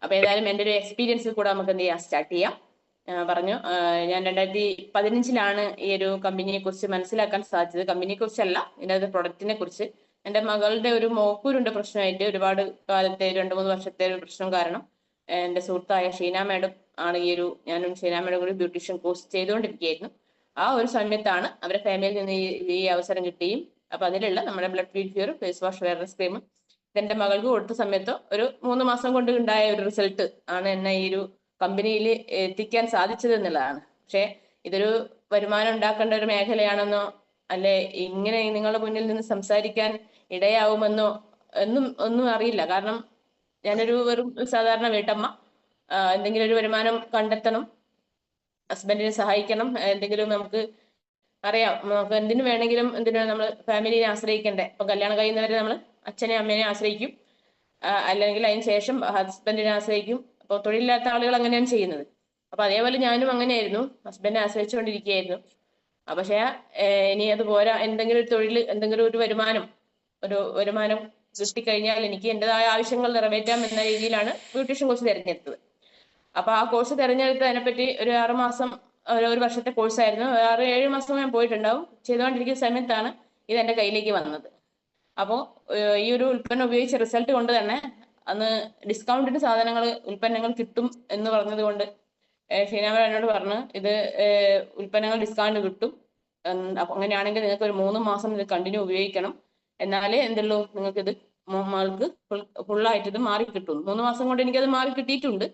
അപ്പൊ ഏതായാലും എൻ്റെ ഒരു എക്സ്പീരിയൻസിൽ കൂടെ നമുക്ക് എന്ത് ചെയ്യാം, സ്റ്റാർട്ട് ചെയ്യാം. പറഞ്ഞു ഞാൻ 2015 ഈ ഒരു കമ്പനിയെ കുറിച്ച് മനസ്സിലാക്കാൻ സാധിച്ചത്. കമ്പനിയെ കുറിച്ചല്ല, ഇതിനകത്ത് പ്രൊഡക്റ്റിനെ കുറിച്ച്. എൻ്റെ മകളുടെ ഒരു മോക്കൂരുണ്ട് പ്രശ്നമായിട്ട് ഒരുപാട് കാലത്തെ 2-3 വർഷത്തെ ഒരു പ്രശ്നം കാരണം എൻ്റെ സുഹൃത്തായ ഷീന മാഡം ആണ് ഞാനും ഷീന മാഡം കൂടി ബ്യൂട്ടീഷ്യൻ കോഴ്സ് ചെയ്തുകൊണ്ടിരിക്കുകയായിരുന്നു. ആ ഒരു സമയത്താണ് അവരുടെ ഫാമിലിയിൽ നിന്ന് ഈ അവസരം കിട്ടുകയും അപ്പൊ അതിലുള്ള നമ്മുടെ blood purifier, face wash, fairness cream ഇതെന്റെ മകൾക്ക് കൊടുത്ത സമയത്ത് ഒരു 3 മാസം കൊണ്ട് ഉണ്ടായ ഒരു റിസൾട്ട് ആണ് എന്നെ ഈ ഒരു കമ്പനിയിൽ എത്തിക്കാൻ സാധിച്ചത് എന്നുള്ളതാണ്. പക്ഷെ ഇതൊരു വരുമാനം ഉണ്ടാക്കേണ്ട ഒരു മേഖലയാണെന്നോ അല്ലെ ഇങ്ങനെ നിങ്ങളുടെ മുന്നിൽ നിന്ന് സംസാരിക്കാൻ ഇടയാവുമെന്നോ ഒന്നും അറിയില്ല. കാരണം ഞാനൊരു വെറും സാധാരണ വീട്ടമ്മ. എന്തെങ്കിലും ഒരു വരുമാനം കണ്ടെത്തണം, ഹസ്ബൻഡിനെ സഹായിക്കണം, എന്തെങ്കിലും നമുക്ക് അറിയാം, നമുക്ക് എന്തിനു വേണമെങ്കിലും നമ്മൾ ഫാമിലിയെ ആശ്രയിക്കണ്ടേ. ഇപ്പൊ കല്യാണം കഴിയുന്നവരെ നമ്മൾ അച്ഛനെ അമ്മേനെ ആശ്രയിക്കും, അല്ലെങ്കിൽ അതിന് ശേഷം ഹസ്ബൻഡിനെ ആശ്രയിക്കും. അപ്പോൾ തൊഴിലില്ലാത്ത ആളുകൾ അങ്ങനെയാണ് ചെയ്യുന്നത്. അപ്പൊ അതേപോലെ ഞാനും അങ്ങനെയായിരുന്നു, ഹസ്ബൻഡിനെ ആശ്രയിച്ചുകൊണ്ടിരിക്കുകയായിരുന്നു. പക്ഷെ ഇനി അത് പോരാ, എന്തെങ്കിലും ഒരു തൊഴിൽ, എന്തെങ്കിലും ഒരു വരുമാനം കിട്ടിക്കഴിഞ്ഞാൽ എനിക്ക് എന്റേതായ ആവശ്യങ്ങൾ നിറവേറ്റാം എന്ന രീതിയിലാണ് ബ്യൂട്ടീഷ്യൻ കോഴ്സ് തിരഞ്ഞെടുത്തത്. അപ്പൊ ആ കോഴ്സ് തിരഞ്ഞെടുത്ത് അതിനെപ്പറ്റി ഒരു 6 മാസം, ഒരു വർഷത്തെ കോഴ്സായിരുന്നു. 6-7 മാസം ഞാൻ പോയിട്ടുണ്ടാവും. ചെയ്തുകൊണ്ടിരിക്കുന്ന സമയത്താണ് ഇത് എന്റെ കയ്യിലേക്ക് വന്നത്. അപ്പോൾ ഈ ഒരു ഉൽപ്പന്നം ഉപയോഗിച്ച റിസൾട്ട് കൊണ്ട് തന്നെ അന്ന് ഡിസ്കൗണ്ടിന് ഉൽപ്പന്നങ്ങൾ കിട്ടും എന്ന് പറഞ്ഞത് കൊണ്ട് ഷീനാമ എന്നോട് പറഞ്ഞു, ഇത് ഉൽപ്പന്നങ്ങൾ ഡിസ്കൗണ്ട് കിട്ടും, അപ്പൊ അങ്ങനെയാണെങ്കിൽ നിങ്ങൾക്ക് ഒരു 3 മാസം ഇത് കണ്ടിന്യൂ ഉപയോഗിക്കണം, എന്നാലേ എന്തുള്ളൂ നിങ്ങൾക്ക് ഇത് മകൾക്ക് ഫുള്ളായിട്ട് ഇത് മാറി കിട്ടും. 3 മാസം കൊണ്ട് എനിക്കത് മാറി കിട്ടിയിട്ടുണ്ട്.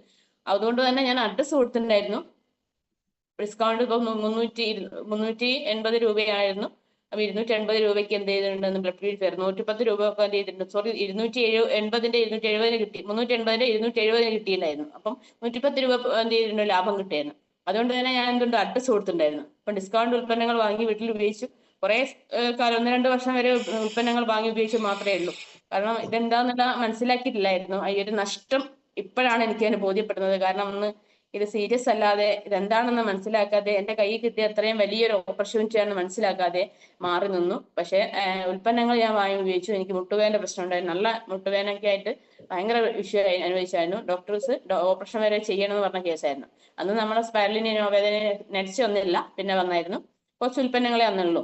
അതുകൊണ്ട് തന്നെ ഞാൻ അഡ്രസ് കൊടുത്തിട്ടുണ്ടായിരുന്നു. ഡിസ്കൗണ്ട് ഇപ്പൊ 380 രൂപയായിരുന്നു. അപ്പൊ 280 രൂപയ്ക്ക് എന്ത് ചെയ്തിട്ടുണ്ടെന്ന് ബ്ലഡ് പ്യൂരിഫയർ 110 രൂപ ഒക്കെ എന്ത് ചെയ്തിട്ടുണ്ട്, സോറി 280 കിട്ടി, 380 270 കിട്ടിയിട്ടുണ്ടായിരുന്നു. അപ്പം 110 രൂപ എന്ത് ചെയ്തിട്ടുണ്ട്, ലാഭം കിട്ടിയായിരുന്നു. അതുകൊണ്ട് തന്നെ ഞാൻ എന്തുണ്ട് അഡ്രസ് കൊടുത്തിട്ടുണ്ടായിരുന്നു. അപ്പൊ ഡിസ്കൗണ്ട് ഉൽപ്പന്നങ്ങൾ വാങ്ങി വീട്ടിൽ ഉപയോഗിച്ചു. കുറെ കാലം 1-2 വർഷം വരെ ഉൽപ്പന്നങ്ങൾ വാങ്ങി ഉപയോഗിച്ച് മാത്രമേ ഉള്ളൂ. കാരണം ഇതെന്താന്നുള്ള മനസ്സിലാക്കിയിട്ടില്ലായിരുന്നു. ഈ ഒരു നഷ്ടം ഇപ്പോഴാണ് എനിക്ക് അതിന് ബോധ്യപ്പെടുന്നത്. കാരണം ഒന്ന് ഇത് സീരിയസ് അല്ലാതെ ഇതെന്താണെന്ന് മനസ്സിലാക്കാതെ എന്റെ കയ്യിൽ കിട്ടിയ അത്രയും വലിയൊരു ഓപ്പർച്യൂണിറ്റി ആണെന്ന് മനസ്സിലാക്കാതെ മാറി നിന്നു. പക്ഷെ ഉൽപ്പന്നങ്ങൾ ഞാൻ വാങ്ങി ഉപയോഗിച്ചു. എനിക്ക് മുട്ടുവേദന പ്രശ്നം ഉണ്ടായിരുന്നു. നല്ല മുട്ടുവേദനയൊക്കെ ആയിട്ട് ഭയങ്കര വിഷയം അനുഭവിച്ചായിരുന്നു. ഡോക്ടേഴ്സ് ഓപ്പറേഷൻ വരെ ചെയ്യണമെന്ന് പറഞ്ഞ കേസായിരുന്നു. അന്ന് നമ്മളെ സ്പൈറലിന് വേദന നെരിച്ചു വന്നില്ല, പിന്നെ വന്നായിരുന്നു. കുറച്ച് ഉൽപ്പന്നങ്ങളെ അന്നുള്ളൂ.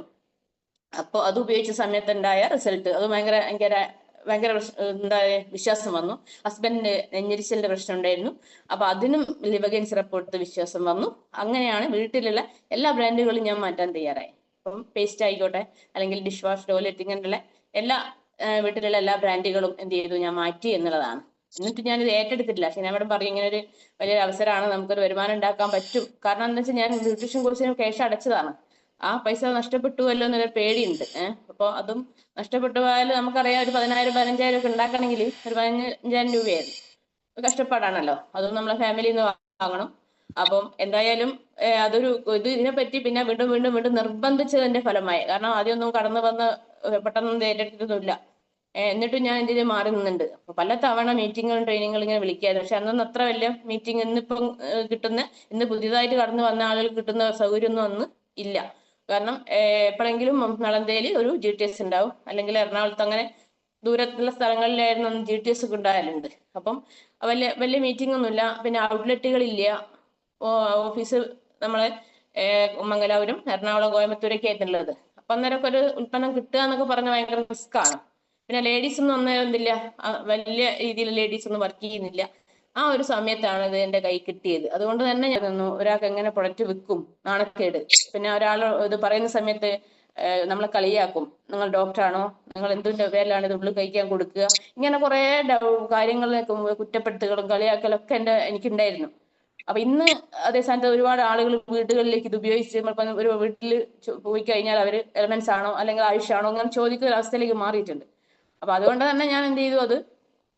അപ്പോൾ അത് ഉപയോഗിച്ച സമയത്ത് ഉണ്ടായ റിസൾട്ട് അത് ഭയങ്കര എന്താ വിശ്വാസം വന്നു. ഹസ്ബൻഡിന് നെഞ്ഞരിച്ചലിന്റെ പ്രശ്നം ഉണ്ടായിരുന്നു. അപ്പൊ അതിനും ലിവഗൈൻ സിറപ്പ് കൊടുത്ത് വിശ്വാസം വന്നു. അങ്ങനെയാണ് വീട്ടിലുള്ള എല്ലാ ബ്രാൻഡുകളും ഞാൻ മാറ്റാൻ തയ്യാറായി. അപ്പം പേസ്റ്റ് ആയിക്കോട്ടെ, അല്ലെങ്കിൽ ഡിഷ് വാഷ്, ടോയ്ലറ്റ്, ഇങ്ങനെയുള്ള എല്ലാ വീട്ടിലുള്ള എല്ലാ ബ്രാൻഡുകളും എന്ത് ചെയ്തു, ഞാൻ മാറ്റി എന്നുള്ളതാണ്. എന്നിട്ട് ഞാനിത് ഏറ്റെടുത്തിട്ടില്ല. പക്ഷെ ഞാൻ ഇവിടെ പറയും, ഇങ്ങനെ ഒരു വലിയൊരു അവസരമാണ്, നമുക്കൊരു വരുമാനം ഉണ്ടാക്കാൻ പറ്റും. കാരണം എന്താ വെച്ചാൽ ഞാൻ ബ്യൂട്ടീഷ്യൻ കോഴ്സിന് ക്യാഷ് അടച്ചതാണ്. ആ പൈസ നഷ്ടപ്പെട്ടുവല്ലോ എന്നൊരു പേടിയുണ്ട്. അപ്പൊ അതും നഷ്ടപ്പെട്ടു പോയാൽ നമുക്കറിയാം, ഒരു 10,000-15,000 ഒക്കെ ഉണ്ടാക്കണമെങ്കിൽ ഒരു 15,000 രൂപയായിരുന്നു. കഷ്ടപ്പാടാണല്ലോ, അതും നമ്മളെ ഫാമിലിയിൽ നിന്ന് വാങ്ങണം. അപ്പം എന്തായാലും ഇതിനെപ്പറ്റി പിന്നെ വീണ്ടും നിർബന്ധിച്ചതിന്റെ ഫലമായി. കാരണം ആദ്യമൊന്നും കടന്നു വന്ന് പെട്ടെന്നൊന്നും ഏറ്റെടുത്തിട്ടൊന്നുമില്ല. എന്നിട്ടും ഞാൻ ഇതിന് മാറി നിന്നുണ്ട്. പല തവണ മീറ്റിങ്ങുകളും ട്രെയിനിങ്ങുകളും ഇങ്ങനെ വിളിക്കായിരുന്നു. പക്ഷെ അന്നൊന്നും അത്ര വലിയ മീറ്റിംഗ് ഇന്ന് പുതിയതായിട്ട് കടന്നു വന്ന ആളുകൾ കിട്ടുന്ന സൗകര്യമൊന്നും അന്ന് ഇല്ല. കാരണം എപ്പോഴെങ്കിലും നളന്തയില് ഒരു GTS ഉണ്ടാവും, അല്ലെങ്കിൽ എറണാകുളത്ത്, അങ്ങനെ ദൂരത്തുള്ള സ്ഥലങ്ങളിലായിരുന്നു GTS ഒക്കെ ഉണ്ടായാലുണ്ട്. അപ്പം വലിയ മീറ്റിംഗ് ഒന്നുമില്ല. പിന്നെ ഔട്ട്ലെറ്റുകളില്ല. ഓഫീസ് നമ്മളെ മംഗലാപുരം, എറണാകുളം, കോയമ്പത്തൂരൊക്കെ ആയിട്ടുള്ളത്. അപ്പൊ അന്നേരമൊക്കെ ഒരു ഉൽപ്പന്നം കിട്ടുക എന്നൊക്കെ പറഞ്ഞാൽ ഭയങ്കര റിസ്ക് ആണ്. പിന്നെ ലേഡീസ് ഒന്നും അന്നേരം എന്തില്ല, വലിയ രീതിയിൽ ലേഡീസ് ഒന്നും വർക്ക് ചെയ്യുന്നില്ല. ആ ഒരു സമയത്താണ് ഇത് എന്റെ കൈ കിട്ടിയത്. അതുകൊണ്ട് തന്നെ ഞാൻ ഒരാൾക്ക് എങ്ങനെ പ്രൊഡക്റ്റ് വിൽക്കും, നാണക്കേട്. പിന്നെ ഒരാൾ ഇത് പറയുന്ന സമയത്ത് നമ്മളെ കളിയാക്കും, നിങ്ങൾ ഡോക്ടറാണോ, നിങ്ങൾ എന്തിന്റെ പേരിലാണ് ഇത് ഉള്ളിൽ കഴിക്കാൻ കൊടുക്കുക, ഇങ്ങനെ കുറെ കാര്യങ്ങളിലേക്ക് കുറ്റപ്പെടുത്തുകളും കളിയാക്കലൊക്കെ എനിക്കുണ്ടായിരുന്നു. അപ്പൊ ഇന്ന് അതേ സ്ഥാനത്ത് ഒരുപാട് ആളുകൾ വീടുകളിലേക്ക് ഇത് ഉപയോഗിച്ച് ഒരു വീട്ടിൽ പോയി കഴിഞ്ഞാൽ അവര് എലമെന്റ്സ് ആണോ അല്ലെങ്കിൽ ആയുഷാണോ അങ്ങനെ ചോദിക്കുന്ന അവസ്ഥയിലേക്ക് മാറിയിട്ടുണ്ട്. അപ്പൊ അതുകൊണ്ട് തന്നെ ഞാൻ എന്ത് ചെയ്തു, അത്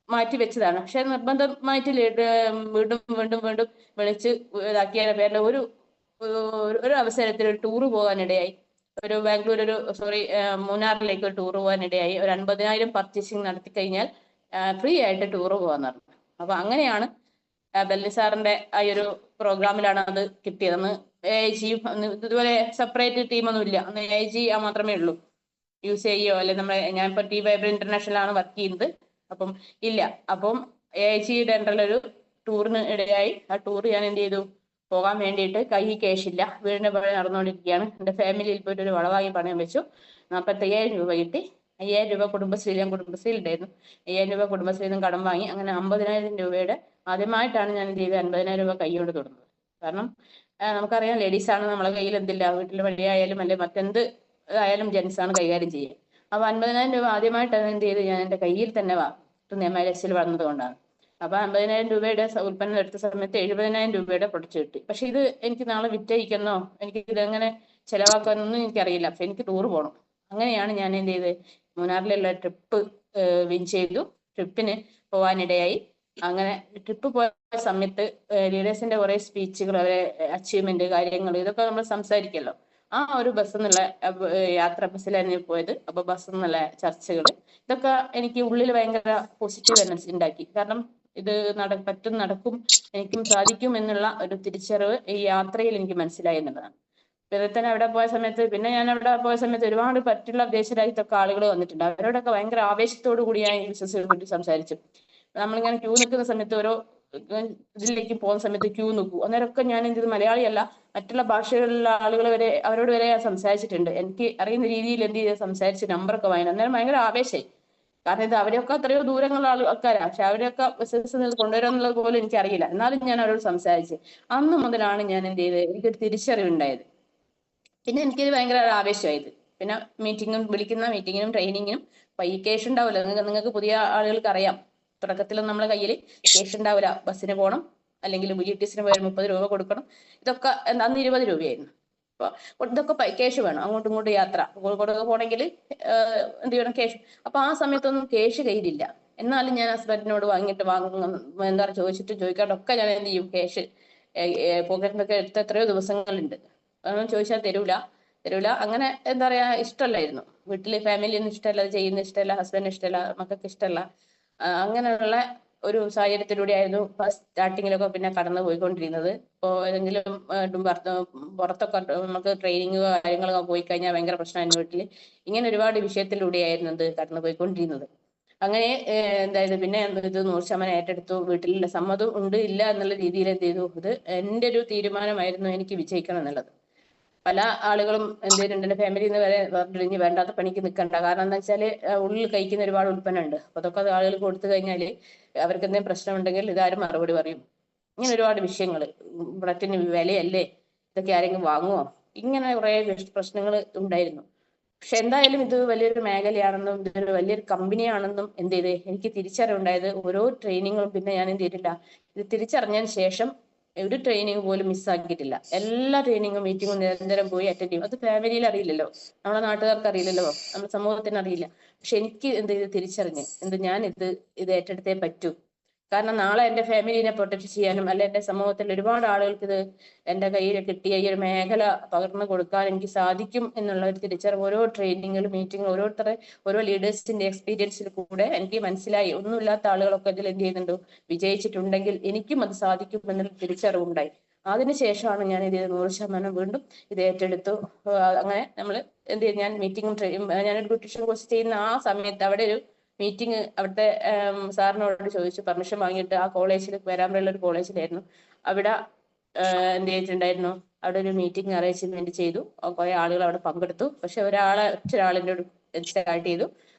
മാറ്റി വെച്ചതാണ്. പക്ഷെ നിർബന്ധമായിട്ട് വീണ്ടും വിളിച്ച് ഇതാക്കിയ പേരിൽ ഒരു അവസരത്തിൽ ഒരു ടൂറ് പോകാനിടയായി. മൂന്നാറിലേക്ക് ഒരു ടൂർ പോകാനിടയായി. ഒരു 50,000 പർച്ചേസിങ് നടത്തി കഴിഞ്ഞാൽ ഫ്രീ ആയിട്ട് ടൂർ പോകാന്ന് പറഞ്ഞു. അപ്പൊ അങ്ങനെയാണ് ബെല്ലി സാറിന്റെ ആ ഒരു പ്രോഗ്രാമിലാണ് അത് കിട്ടിയത്. അന്ന് AIG ഇതുപോലെ സെപ്പറേറ്റ് ടീമൊന്നും ഇല്ല. അന്ന് AIG മാത്രമേ ഉള്ളൂ. UCIയോ അല്ലെ ഞാനിപ്പോ T Viber ഇന്റർനാഷണൽ ആണ് വർക്ക് ചെയ്യുന്നത്. അപ്പം ഇല്ല. അപ്പം AIG ഒരു ടൂറിന് ഇടയായി. ആ ടൂർ ഞാൻ എന്ത് ചെയ്തു, പോകാൻ വേണ്ടിയിട്ട് കൈ ക്യാഷില്ല, വീടിന്റെ പണി നടന്നുകൊണ്ടിരിക്കുകയാണ്. എൻ്റെ ഫാമിലിയിൽ പോയിട്ട് ഒരു വളവാങ്ങി പണയം വെച്ചു. 45,000 രൂപ കിട്ടി. 5,000 രൂപ കുടുംബശ്രീ, ഞാൻ കുടുംബശ്രീയിൽ ഉണ്ടായിരുന്നു, 5,000 രൂപ കുടുംബശ്രീയിൽ നിന്നും കടം വാങ്ങി. അങ്ങനെ 50,000 രൂപയുടെ ആദ്യമായിട്ടാണ് ഞാൻ എന്ത് ചെയ്തത്, 50,000 രൂപ കൈയോട് തൊടുന്നത്. കാരണം നമുക്കറിയാം, ലേഡീസാണ്, നമ്മളെ കയ്യിൽ എന്തില്ല, വീട്ടിൽ വഴിയായാലും അല്ലെ മറ്റെന്ത് ആയാലും ജെൻസാണ് കൈകാര്യം ചെയ്യുക. അപ്പൊ 50,000 രൂപ ആദ്യമായിട്ടാണ് എന്ത് ചെയ്ത് ഞാൻ എൻ്റെ കയ്യിൽ തന്നെ MLS-ൽ വന്നത് കൊണ്ടാണ്. അപ്പൊ 50,000 രൂപയുടെ ഉൽപ്പന്നം എടുത്ത സമയത്ത് 70,000 രൂപയുടെ പ്രൊഡക്റ്റ് കിട്ടി. പക്ഷെ ഇത് എനിക്ക് നാളെ വിറ്റഴിക്കുന്നോ, എനിക്ക് ഇതെങ്ങനെ ചെലവാക്കാനൊന്നും എനിക്കറിയില്ല. പക്ഷെ എനിക്ക് ടൂർ പോകണം. അങ്ങനെയാണ് ഞാൻ എന്ത് ചെയ്ത്, മൂന്നാറിലുള്ള ട്രിപ്പ് വിൻ ചെയ്തു. ട്രിപ്പിന് പോകാനിടയായി. അങ്ങനെ ട്രിപ്പ് പോയ സമയത്ത് ലീഡേഴ്സിന്റെ കുറെ സ്പീച്ചുകൾ, അവരെ അച്ചീവ്മെന്റ് കാര്യങ്ങൾ, ഇതൊക്കെ നമ്മൾ സംസാരിക്കല്ലോ. ആ ഒരു ബസ് എന്നുള്ള യാത്ര, ബസ്സിലായിരുന്നു പോയത്. അപ്പൊ ബസ് എന്നുള്ള ചർച്ചകൾ, ഇതൊക്കെ എനിക്ക് ഉള്ളിൽ ഭയങ്കര പോസിറ്റീവ് എനർജി ഉണ്ടാക്കി. കാരണം ഇത് നടക്കും, എനിക്കും സാധിക്കും എന്നുള്ള ഒരു തിരിച്ചറിവ് ഈ യാത്രയിൽ എനിക്ക് മനസ്സിലായി എന്നുള്ളതാണ്. പിന്നെ തന്നെ അവിടെ പോയ സമയത്ത്, പിന്നെ ഞാൻ അവിടെ പോയ സമയത്ത് ഒരുപാട് മറ്റുള്ള വിദേശ രാജ്യത്തൊക്കെ ആളുകൾ വന്നിട്ടുണ്ട്. അവരോടൊക്കെ ഭയങ്കര ആവേശത്തോടു കൂടി ഞാൻ ബിസിനസ്സിനെ പറ്റി സംസാരിച്ചു. നമ്മളിങ്ങനെ ക്യൂ നിൽക്കുന്ന സമയത്ത്, ഓരോ ഇതിലേക്ക് പോകുന്ന സമയത്ത് ക്യൂ നിൽക്കും. അന്നേരമൊക്കെ ഞാൻ എന്ത് ചെയ്തു, മലയാളിയല്ല, മറ്റുള്ള ഭാഷകളിലുള്ള ആളുകൾ വരെ, അവരോട് വരെ ഞാൻ സംസാരിച്ചിട്ടുണ്ട്. എനിക്ക് അറിയുന്ന രീതിയിൽ എന്ത് ചെയ്ത് സംസാരിച്ച് നമ്പറൊക്കെ വാങ്ങി. അന്നേരം ഭയങ്കര ആവേശമായി. കാരണം ഇത് അവരെയൊക്കെ എത്രയോ ദൂരങ്ങളുള്ള ആൾക്കാരാണ്. പക്ഷെ അവരെയൊക്കെ ബിസിനസ് കൊണ്ടുവരാന്നുള്ളത് പോലും എനിക്കറിയില്ല. എന്നാലും ഞാൻ അവരോട് സംസാരിച്ച്. അന്ന് മുതലാണ് ഞാൻ എന്ത് ചെയ്ത്, എനിക്കൊരു തിരിച്ചറിവുണ്ടായത്. പിന്നെ എനിക്കിത് ഭയങ്കര ആവേശമായത്. പിന്നെ വിളിക്കുന്ന മീറ്റിങ്ങിനും ട്രെയിനിങ്ങിനും ഈ ക്യാഷ് ഉണ്ടാവില്ല. നിങ്ങൾക്ക് പുതിയ ആളുകൾക്ക് അറിയാം, തുടക്കത്തിലൊന്നും നമ്മളെ കയ്യിൽ ക്യാഷ് ഉണ്ടാവില്ല. ബസ്സിന് പോകണം, അല്ലെങ്കിൽ VTSന് പോയാൽ 30 രൂപ കൊടുക്കണം. ഇതൊക്കെ അന്ന് 20 രൂപയായിരുന്നു. അപ്പൊ ഇതൊക്കെ ക്യാഷ് വേണം. അങ്ങോട്ടും ഇങ്ങോട്ടും യാത്ര, കോഴിക്കോടൊക്കെ പോകണമെങ്കിൽ എന്ത് ചെയ്യണം, ക്യാഷ്. അപ്പൊ ആ സമയത്തൊന്നും ക്യാഷ് കയ്യിലില്ല. എന്നാലും ഞാൻ ഹസ്ബൻഡിനോട് എന്താ ചോദിക്കാണ്ടൊക്കെ ഞാൻ എന്ത് ചെയ്യും, ക്യാഷ് പോക്കറ്റിനൊക്കെ എടുത്ത എത്രയോ ദിവസങ്ങളുണ്ട്. അതൊന്നും ചോദിച്ചാൽ തരൂല. അങ്ങനെ എന്താ പറയാ, ഇഷ്ടമല്ലായിരുന്നു. വീട്ടില് ഫാമിലിയൊന്നും ഇഷ്ടമല്ല, അത് ചെയ്യുന്ന ഇഷ്ടമല്ല, ഹസ്ബൻഡിന് ഇഷ്ടമല്ല, മക്കൾക്ക് ഇഷ്ടമല്ല. അങ്ങനെയുള്ള ഒരു സാഹചര്യത്തിലൂടെ ആയിരുന്നു സ്റ്റാർട്ടിങ്ങിലൊക്കെ പിന്നെ കടന്നു പോയിക്കൊണ്ടിരുന്നത്. ഇപ്പോൾ ഏതെങ്കിലും പുറത്തൊക്കെ നമുക്ക് ട്രെയിനിങ്ങോ കാര്യങ്ങളൊക്കെ പോയി കഴിഞ്ഞാൽ ഭയങ്കര പ്രശ്നമായിരുന്നു വീട്ടിൽ. ഇങ്ങനെ ഒരുപാട് വിഷയത്തിലൂടെയായിരുന്നു ഇത് കടന്നു പോയിക്കൊണ്ടിരുന്നത്. അങ്ങനെ എന്തായത്, പിന്നെ ഇത് 100% ഏറ്റെടുത്തു. വീട്ടിലുള്ള സമ്മതം ഉണ്ട് ഇല്ല എന്നുള്ള രീതിയിൽ എന്ത് ചെയ്തു, ഇത് എൻ്റെ ഒരു തീരുമാനമായിരുന്നു എനിക്ക് വിജയിക്കണം എന്നുള്ളത്. പല ആളുകളും എന്ത് ചെയ്തിട്ടുണ്ട്, എൻ്റെ ഫാമിലിയിൽ നിന്ന് വരെ പറഞ്ഞിട്ട് വേണ്ടാത്ത പണിക്ക് നിൽക്കണ്ട. കാരണം എന്താ വെച്ചാൽ ഉള്ളിൽ കഴിക്കുന്ന ഒരുപാട് ഉൽപ്പന്നമുണ്ട്. അപ്പൊ അതൊക്കെ ആളുകൾ കൊടുത്തു കഴിഞ്ഞാൽ അവർക്ക് എന്തെങ്കിലും പ്രശ്നം ഉണ്ടെങ്കിൽ ഇതാരും മറുപടി പറയും. ഇങ്ങനെ ഒരുപാട് വിഷയങ്ങൾ, പ്രൊഡക്റ്റിന് വിലയല്ലേ, ഇതൊക്കെ ആരെങ്കിലും വാങ്ങുമോ, ഇങ്ങനെ കുറെ പ്രശ്നങ്ങൾ ഉണ്ടായിരുന്നു. പക്ഷെ എന്തായാലും ഇത് വലിയൊരു മേഖലയാണെന്നും ഇതൊരു വലിയൊരു കമ്പനിയാണെന്നും എന്ത് ചെയ്ത് എനിക്ക് തിരിച്ചറിവുണ്ടായത് ഓരോ ട്രെയിനിങ്ങും. പിന്നെ ഞാൻ എന്ത് ചെയ്തിട്ടില്ല, ഇത് തിരിച്ചറിഞ്ഞതിന് ശേഷം ഒരു ട്രെയിനിങ് പോലും മിസ്സാക്കിയിട്ടില്ല. എല്ലാ ട്രെയിനിങ്ങും മീറ്റിങ്ങും നിരന്തരം പോയി അറ്റൻഡ് ചെയ്യും. അത് ഫാമിലിയിൽ അറിയില്ലല്ലോ, നമ്മുടെ നാട്ടുകാർക്ക് അറിയില്ലല്ലോ, നമ്മുടെ സമൂഹത്തിന് അറിയില്ല. പക്ഷെ എനിക്ക് എന്ത് ചെയ്ത് തിരിച്ചറിഞ്ഞ് ഞാൻ ഇത് ഏറ്റെടുത്തേ പറ്റൂ. കാരണം നാളെ എൻ്റെ ഫാമിലിനെ പ്രൊട്ടക്ട് ചെയ്യാനും, അല്ലെ എൻ്റെ സമൂഹത്തിൽ ഒരുപാട് ആളുകൾക്ക് ഇത് എൻ്റെ കയ്യിൽ കിട്ടിയ ഈ ഒരു മേഖല പകർന്നു കൊടുക്കാൻ എനിക്ക് സാധിക്കും എന്നുള്ള ഒരു തിരിച്ചറിവ് ഓരോ ട്രെയിനിങ്ങിലും മീറ്റിംഗിലും ഓരോ ലീഡേഴ്സിന്റെ എക്സ്പീരിയൻസിൽ കൂടെ എനിക്ക് മനസ്സിലായി. ഒന്നുമില്ലാത്ത ആളുകളൊക്കെ ഇതിൽ എന്ത് ചെയ്യുന്നുണ്ടോ, വിജയിച്ചിട്ടുണ്ടെങ്കിൽ എനിക്കും അത് സാധിക്കും എന്നൊരു തിരിച്ചറിവുണ്ടായി. അതിനുശേഷമാണ് ഞാൻ ഇത് 100% വീണ്ടും ഇത് ഏറ്റെടുത്തു. അങ്ങനെ നമ്മൾ എന്ത് ചെയ്യും, ഞാൻ മീറ്റിംഗും ഞാനൊരു ബ്യൂട്ടീഷ്യൻ കോഴ്സ് ചെയ്യുന്ന ആ സമയത്ത് അവിടെ ഒരു മീറ്റിംഗ്, അവിടുത്തെ സാറിനോട് ചോദിച്ചു പെർമിഷൻ വാങ്ങിയിട്ട്, ആ കോളേജിൽ പേരാമ്പ്രയുള്ള ഒരു കോളേജിലായിരുന്നു, അവിടെ എന്ത് ചെയ്തിട്ടുണ്ടായിരുന്നു, അവിടെ ഒരു മീറ്റിംഗ് അറേഞ്ച്മെന്റ് ചെയ്തു. കുറെ ആളുകൾ അവിടെ പങ്കെടുത്തു. പക്ഷെ ഒരാളിൻ്റെ സ്റ്റാർട്ട്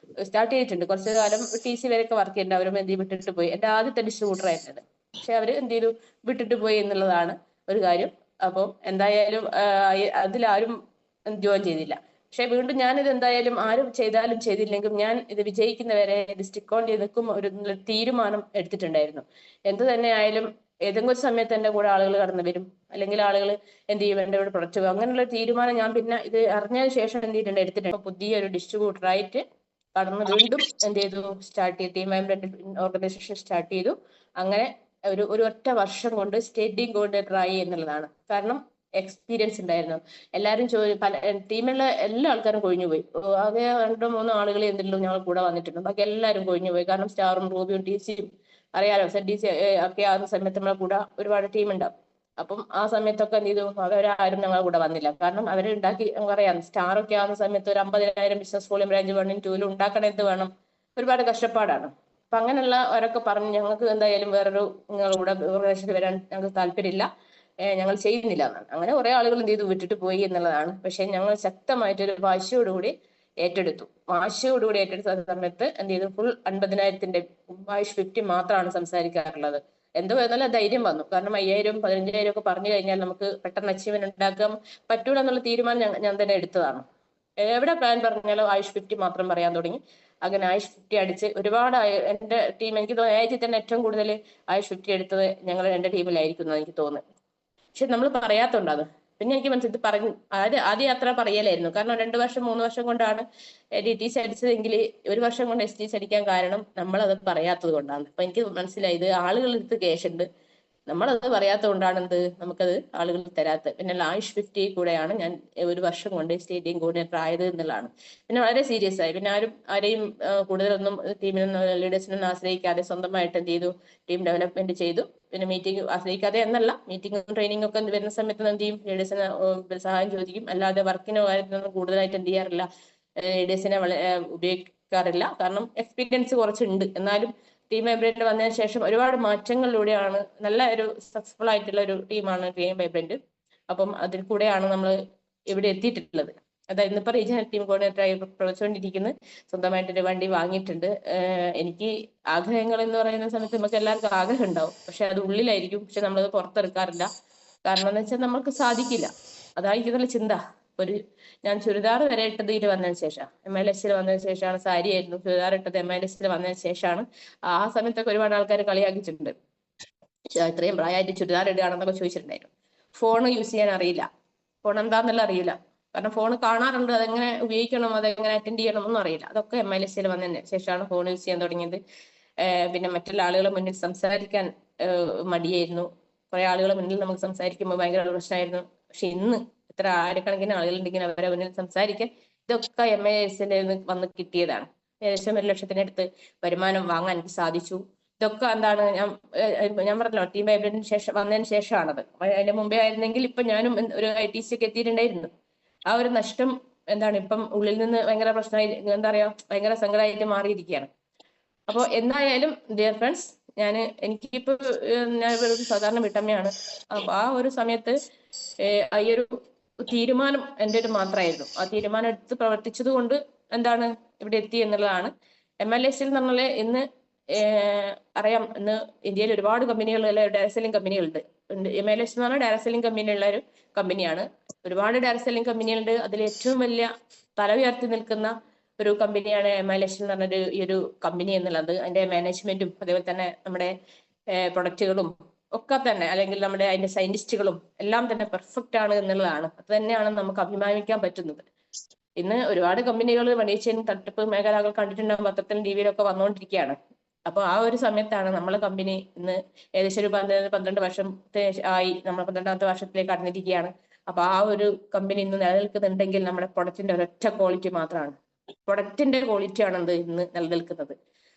ചെയ്തിട്ടുണ്ട്, കുറച്ചു കാലം TC വരെയൊക്കെ വർക്ക് ചെയ്യുന്നുണ്ട്. അവരും എന്ത് വിട്ടിട്ട് പോയി. എൻ്റെ ആദ്യത്തെ ഡിസ്ട്രിബ്യൂട്ടർ ആയിരുന്നത്. പക്ഷെ അവര് എന്ത് ചെയ്തു, വിട്ടിട്ട് പോയി എന്നുള്ളതാണ് ഒരു കാര്യം. അപ്പം എന്തായാലും അതിലാരും ജോയിൻ ചെയ്തില്ല. പക്ഷെ വീണ്ടും ഞാനിത് എന്തായാലും ആരും ചെയ്താലും ചെയ്തില്ലെങ്കിലും ഞാൻ ഇത് വിജയിക്കുന്നവരെ ഇത് സ്റ്റിക്ക് ഓൺ ചെയ്ത് നിൽക്കും ഒരു തീരുമാനം എടുത്തിട്ടുണ്ടായിരുന്നു. എന്ത് തന്നെ ആയാലും ഏതെങ്കിലും ഒരു സമയത്ത് എൻ്റെ കൂടെ ആളുകൾ കടന്നു വരും, അല്ലെങ്കിൽ ആളുകൾ എന്ത് ചെയ്യും, എൻ്റെ കൂടെ പ്രൊഡക്റ്റ് പോകും. അങ്ങനെയുള്ള തീരുമാനം ഞാൻ പിന്നെ ഇത് അറിഞ്ഞതിന് ശേഷം എന്ത് ചെയ്തിട്ടുണ്ട്, എടുത്തിട്ടുണ്ട്. പുതിയൊരു ഡിസ്ട്രിബ്യൂട്ടറായിട്ട് കടന്ന് വീണ്ടും എന്ത് ചെയ്തു, സ്റ്റാർട്ട് ചെയ്തു, ടീം ഓർഗനൈസേഷൻ സ്റ്റാർട്ട് ചെയ്തു. അങ്ങനെ ഒരു ഒറ്റ വർഷം കൊണ്ട് സ്റ്റേറ്റിംഗ് കോർഡിനേറ്റർ ആയി എന്നുള്ളതാണ്. കാരണം എക്സ്പീരിയൻസ് ഉണ്ടായിരുന്നു. എല്ലാവരും ടീമിലുള്ള എല്ലാ ആൾക്കാരും കൊഴിഞ്ഞു പോയി. ആകെ 2-3 ആളുകളെ എന്തെങ്കിലും ഞങ്ങൾ കൂടെ വന്നിട്ടുണ്ട്. ബാക്കി എല്ലാവരും കൊഴിഞ്ഞു പോയി. കാരണം സ്റ്റാറും റൂബിയും TCയും അറിയാലോ, ZDC ഒക്കെ ആകുന്ന സമയത്ത് നമ്മളെ കൂടെ ഒരുപാട് ടീം ഉണ്ടാവും. അപ്പം ആ സമയത്തൊക്കെ എന്ത് ചെയ്തു, അവരാരും ഞങ്ങളെ കൂടെ വന്നില്ല. കാരണം അവരുണ്ടാക്കി പറയാം, സ്റ്റാറൊക്കെ ആകുന്ന സമയത്ത് ഒരു 50,000 ബിസിനസ് വോളിയം ബ്രാഞ്ച് 1 ഉം 2 ഉണ്ടാക്കണം, എന്ത് വേണം, ഒരുപാട് കഷ്ടപ്പാടാണ്. അപ്പൊ അങ്ങനെയുള്ള അവരൊക്കെ പറഞ്ഞു ഞങ്ങൾക്ക് എന്തായാലും വേറൊരു നിങ്ങളുടെ ഓർഗനൈസേഷനിൽ വരാൻ ഞങ്ങൾക്ക് താല്പര്യമില്ല, ഞങ്ങൾ ചെയ്യുന്നില്ല എന്നാണ്. അങ്ങനെ കുറെ ആളുകൾ എന്ത് ചെയ്തു, വിട്ടിട്ട് പോയി എന്നുള്ളതാണ്. പക്ഷെ ഞങ്ങൾ ശക്തമായിട്ടൊരു വാശിയോടുകൂടി ഏറ്റെടുത്തു. വാശിയോടുകൂടി ഏറ്റെടുത്ത സമയത്ത് എന്ത് ചെയ്തു, ഫുൾ 50,000ന്റെ ആയുഷ് 50 മാത്രമാണ് സംസാരിക്കാറുള്ളത്. എന്തോ നല്ല ധൈര്യം വന്നു. കാരണം 5,000 15,000 ഒക്കെ പറഞ്ഞു കഴിഞ്ഞാൽ നമുക്ക് പെട്ടെന്ന് അച്ചീവ്മെന്റ് ഉണ്ടാക്കാൻ പറ്റൂല എന്നുള്ള തീരുമാനം ഞാൻ തന്നെ എടുത്തതാണ്. എവിടെ പ്ലാൻ പറഞ്ഞാലും ആയുഷ് 50 മാത്രം പറയാൻ തുടങ്ങി. അങ്ങനെ ആയുഷ് 50 അടിച്ച് ഒരുപാട് എന്റെ ടീം, എനിക്ക് തോന്നുന്നു ഏജിൽ തന്നെ ഏറ്റവും കൂടുതൽ ആയുഷ് 50 എടുത്തത് ഞങ്ങൾ എന്റെ ടീമിലായിരിക്കുന്നു എനിക്ക് തോന്നുന്നു. പക്ഷെ നമ്മൾ പറയാത്തോണ്ട് അത്. പിന്നെ എനിക്ക് മനസ്സിൽ ഇത് പറഞ്ഞു ആദ്യം അത്ര പറയലായിരുന്നു. കാരണം 2 വർഷം 3 വർഷം കൊണ്ടാണ് DTC അടിച്ചതെങ്കിൽ 1 വർഷം കൊണ്ട് STC അടിക്കാൻ കാരണം നമ്മളത് പറയാത്തത് കൊണ്ടാണ്. അപ്പൊ എനിക്ക് മനസ്സിലായി ഇത് ആളുകളെടുത്ത് കേസുണ്ട്, നമ്മളത് പറയാത്തത് കൊണ്ടാണ് എന്ത് നമുക്കത് ആളുകൾ തരാത്തത്. പിന്നെ ആയുഷ് 50 കൂടെയാണ് ഞാൻ 1 വർഷം കൊണ്ട് സ്റ്റേഡിയം കോർഡിനേറ്റർ ആയത് എന്നുള്ളതാണ്. പിന്നെ വളരെ സീരിയസ് ആയി. പിന്നെ ആരെയും കൂടുതലൊന്നും ടീമിനൊന്നും ലീഡേഴ്സിനൊന്നും ആശ്രയിക്കാതെ സ്വന്തമായിട്ട് എന്ത് ചെയ്തു, ടീം ഡെവലപ്മെന്റ് ചെയ്തു. പിന്നെ മീറ്റിംഗ് ആശ്രയിക്കാതെ എന്നല്ല, മീറ്റിംഗും ട്രെയിനിങ് ഒക്കെ വരുന്ന സമയത്ത് എന്ത് ചെയ്യും, ലീഡേഴ്സിന് സഹായം ചോദിക്കും. അല്ലാതെ വർക്കിനോ കാര്യത്തിനൊന്നും കൂടുതലായിട്ട് എന്ത് ചെയ്യാറില്ല, ലീഡേഴ്സിനെ ഉപയോഗിക്കാറില്ല. കാരണം എക്സ്പീരിയൻസ് കുറച്ചുണ്ട്. എന്നാലും ടീം വൈബ്രന്റ് വന്നതിന് ശേഷം ഒരുപാട് മാറ്റങ്ങളിലൂടെയാണ് നല്ല ഒരു സക്സസ്ഫുൾ ആയിട്ടുള്ള ഒരു ടീമാണ് ടീം വൈബ്രന്റ്. അപ്പം അതിൽ കൂടെയാണ് നമ്മൾ ഇവിടെ എത്തിയിട്ടുള്ളത്. അതായത് ഇന്നിപ്പോ റീജിയണൽ ടീം കോർഡിനേറ്റർ ആയി പ്രവർത്തിച്ചുകൊണ്ടിരിക്കുന്നത്. സ്വന്തമായിട്ടൊരു വണ്ടി വാങ്ങിയിട്ടുണ്ട്. എനിക്ക് ആഗ്രഹങ്ങൾ എന്ന് പറയുന്ന സമയത്ത് നമുക്ക് എല്ലാവർക്കും ആഗ്രഹം ഉണ്ടാവും, പക്ഷെ അത് ഉള്ളിലായിരിക്കും. പക്ഷെ നമ്മളത് പുറത്തെടുക്കാറില്ല. കാരണം എന്ന് വെച്ചാൽ നമുക്ക് സാധിക്കില്ല. അതായിരിക്കുന്നുള്ള ചിന്ത. ഞാൻ ചുരിദാർ വരെ ഇട്ടത് ഇത് വന്നതിന് ശേഷം, MLS വന്നതിന് ശേഷമാണ്. സാരി ആയിരുന്നു, ചുരിദാർ ഇട്ടത് MLS വന്നതിന് ശേഷമാണ്. ആ സമയത്തൊക്കെ ഒരുപാട് ആൾക്കാർ കളിയാക്കിയിട്ടുണ്ട്, ഇത്രയും പ്രായമായിട്ട് ചുരിദാർ ഇടുകയാണെന്നൊക്കെ ചോദിച്ചിട്ടുണ്ടായിരുന്നു. ഫോൺ യൂസ് ചെയ്യാൻ അറിയില്ല, ഫോൺ എന്താന്നുള്ള അറിയില്ല. കാരണം ഫോൺ കാണാറുണ്ട്, അതെങ്ങനെ ഉപയോഗിക്കണം, അതെങ്ങനെ അറ്റൻഡ് ചെയ്യണം ഒന്നും അറിയില്ല. അതൊക്കെ MLS വന്നതിന് ശേഷമാണ് ഫോൺ യൂസ് ചെയ്യാൻ തുടങ്ങിയത്. പിന്നെ മറ്റുള്ള ആളുകളെ മുന്നിൽ സംസാരിക്കാൻ മടിയായിരുന്നു. കുറെ ആളുകളെ മുന്നിൽ നമുക്ക് സംസാരിക്കുമ്പോൾ ഭയങ്കര പ്രശ്നമായിരുന്നു. പക്ഷെ ഇന്ന് എത്ര ആയിരക്കണക്കിന് ആളുകളുണ്ടെങ്കിൽ അവരെ മുന്നിൽ സംസാരിക്കാൻ ഇതൊക്കെ MLS വന്ന് കിട്ടിയതാണ്. ഏകദേശം 1,00,000-അടുത്ത് വരുമാനം വാങ്ങാൻ എനിക്ക് സാധിച്ചു. ഇതൊക്കെ എന്താണ്, ഞാൻ പറഞ്ഞല്ലോ ടീം വൈബ്രന്റിന് ശേഷം വന്നതിന് ശേഷമാണത്. അതിന്റെ മുമ്പേ ആയിരുന്നെങ്കിൽ ഇപ്പൊ ഞാനും ഒരു ITC ഒക്കെ എത്തിയിട്ടുണ്ടായിരുന്നു. ആ ഒരു നഷ്ടം എന്താണ് ഇപ്പം ഉള്ളിൽ നിന്ന് ഭയങ്കര പ്രശ്നമായി, എന്താ പറയാ, ഭയങ്കര സങ്കടമായിട്ട് മാറിയിരിക്കുകയാണ്. അപ്പോൾ എന്തായാലും ഡിയർ ഫ്രണ്ട്സ്, എനിക്കിപ്പോ ഞാൻ ഒരു സാധാരണ വീട്ടമ്മയാണ്. അപ്പൊ ആ ഒരു സമയത്ത് ഈ ഒരു തീരുമാനം എൻ്റെ ഒരു മാത്രമായിരുന്നു. ആ തീരുമാനം എടുത്ത് പ്രവർത്തിച്ചത് കൊണ്ട് എന്താണ് ഇവിടെ എത്തി എന്നുള്ളതാണ്. MLS എന്ന് പറഞ്ഞാൽ ഇന്ന് അറിയാം, ഇന്ന് ഇന്ത്യയിൽ ഒരുപാട് കമ്പനികൾ, ഡയറക്ട് സെല്ലിംഗ് കമ്പനികളുണ്ട്. MLS എന്ന് പറഞ്ഞാൽ ഡയറക്ട് സെല്ലിംഗ് കമ്പനിയുള്ള ഒരു കമ്പനിയാണ്. ഒരുപാട് ഡയറക്ട് സെല്ലിംഗ് കമ്പനികളുണ്ട്. അതിൽ ഏറ്റവും വലിയ തല ഉയർത്തി നിൽക്കുന്ന ഒരു കമ്പനിയാണ് MLS എന്ന് പറഞ്ഞൊരു ഈ ഒരു കമ്പനി എന്നുള്ളത്. അതിന്റെ മാനേജ്മെന്റും അതേപോലെ തന്നെ നമ്മുടെ പ്രൊഡക്റ്റുകളും ഒക്കെ തന്നെ, അല്ലെങ്കിൽ നമ്മുടെ അതിന്റെ സയന്റിസ്റ്റുകളും എല്ലാം തന്നെ പെർഫെക്റ്റ് ആണ് എന്നുള്ളതാണ്. അത് തന്നെയാണ് നമുക്ക് അഭിമാനിക്കാൻ പറ്റുന്നത്. ഇന്ന് ഒരുപാട് കമ്പനികൾ മണീച്ചൻ തട്ടിപ്പ് മേഖലകൾ കണ്ടിട്ടുണ്ടാകും, പത്രത്തിലും TV-യിലൊക്കെ വന്നുകൊണ്ടിരിക്കുകയാണ്. അപ്പൊ ആ ഒരു സമയത്താണ് നമ്മളെ കമ്പനി ഇന്ന് ഏകദേശം ഒരു 12 വർഷത്തെ ആയി, നമ്മൾ 12ാമത്തെ വർഷത്തിലേക്ക് കടന്നിരിക്കുകയാണ്. അപ്പൊ ആ ഒരു കമ്പനി ഇന്ന് നിലനിൽക്കുന്നുണ്ടെങ്കിൽ നമ്മുടെ പ്രൊഡക്റ്റിന്റെ ഒരൊറ്റ ക്വാളിറ്റി മാത്രമാണ്. പ്രൊഡക്റ്റിന്റെ ക്വാളിറ്റിയാണ് ഇന്ന് നിലനിൽക്കുന്നത്.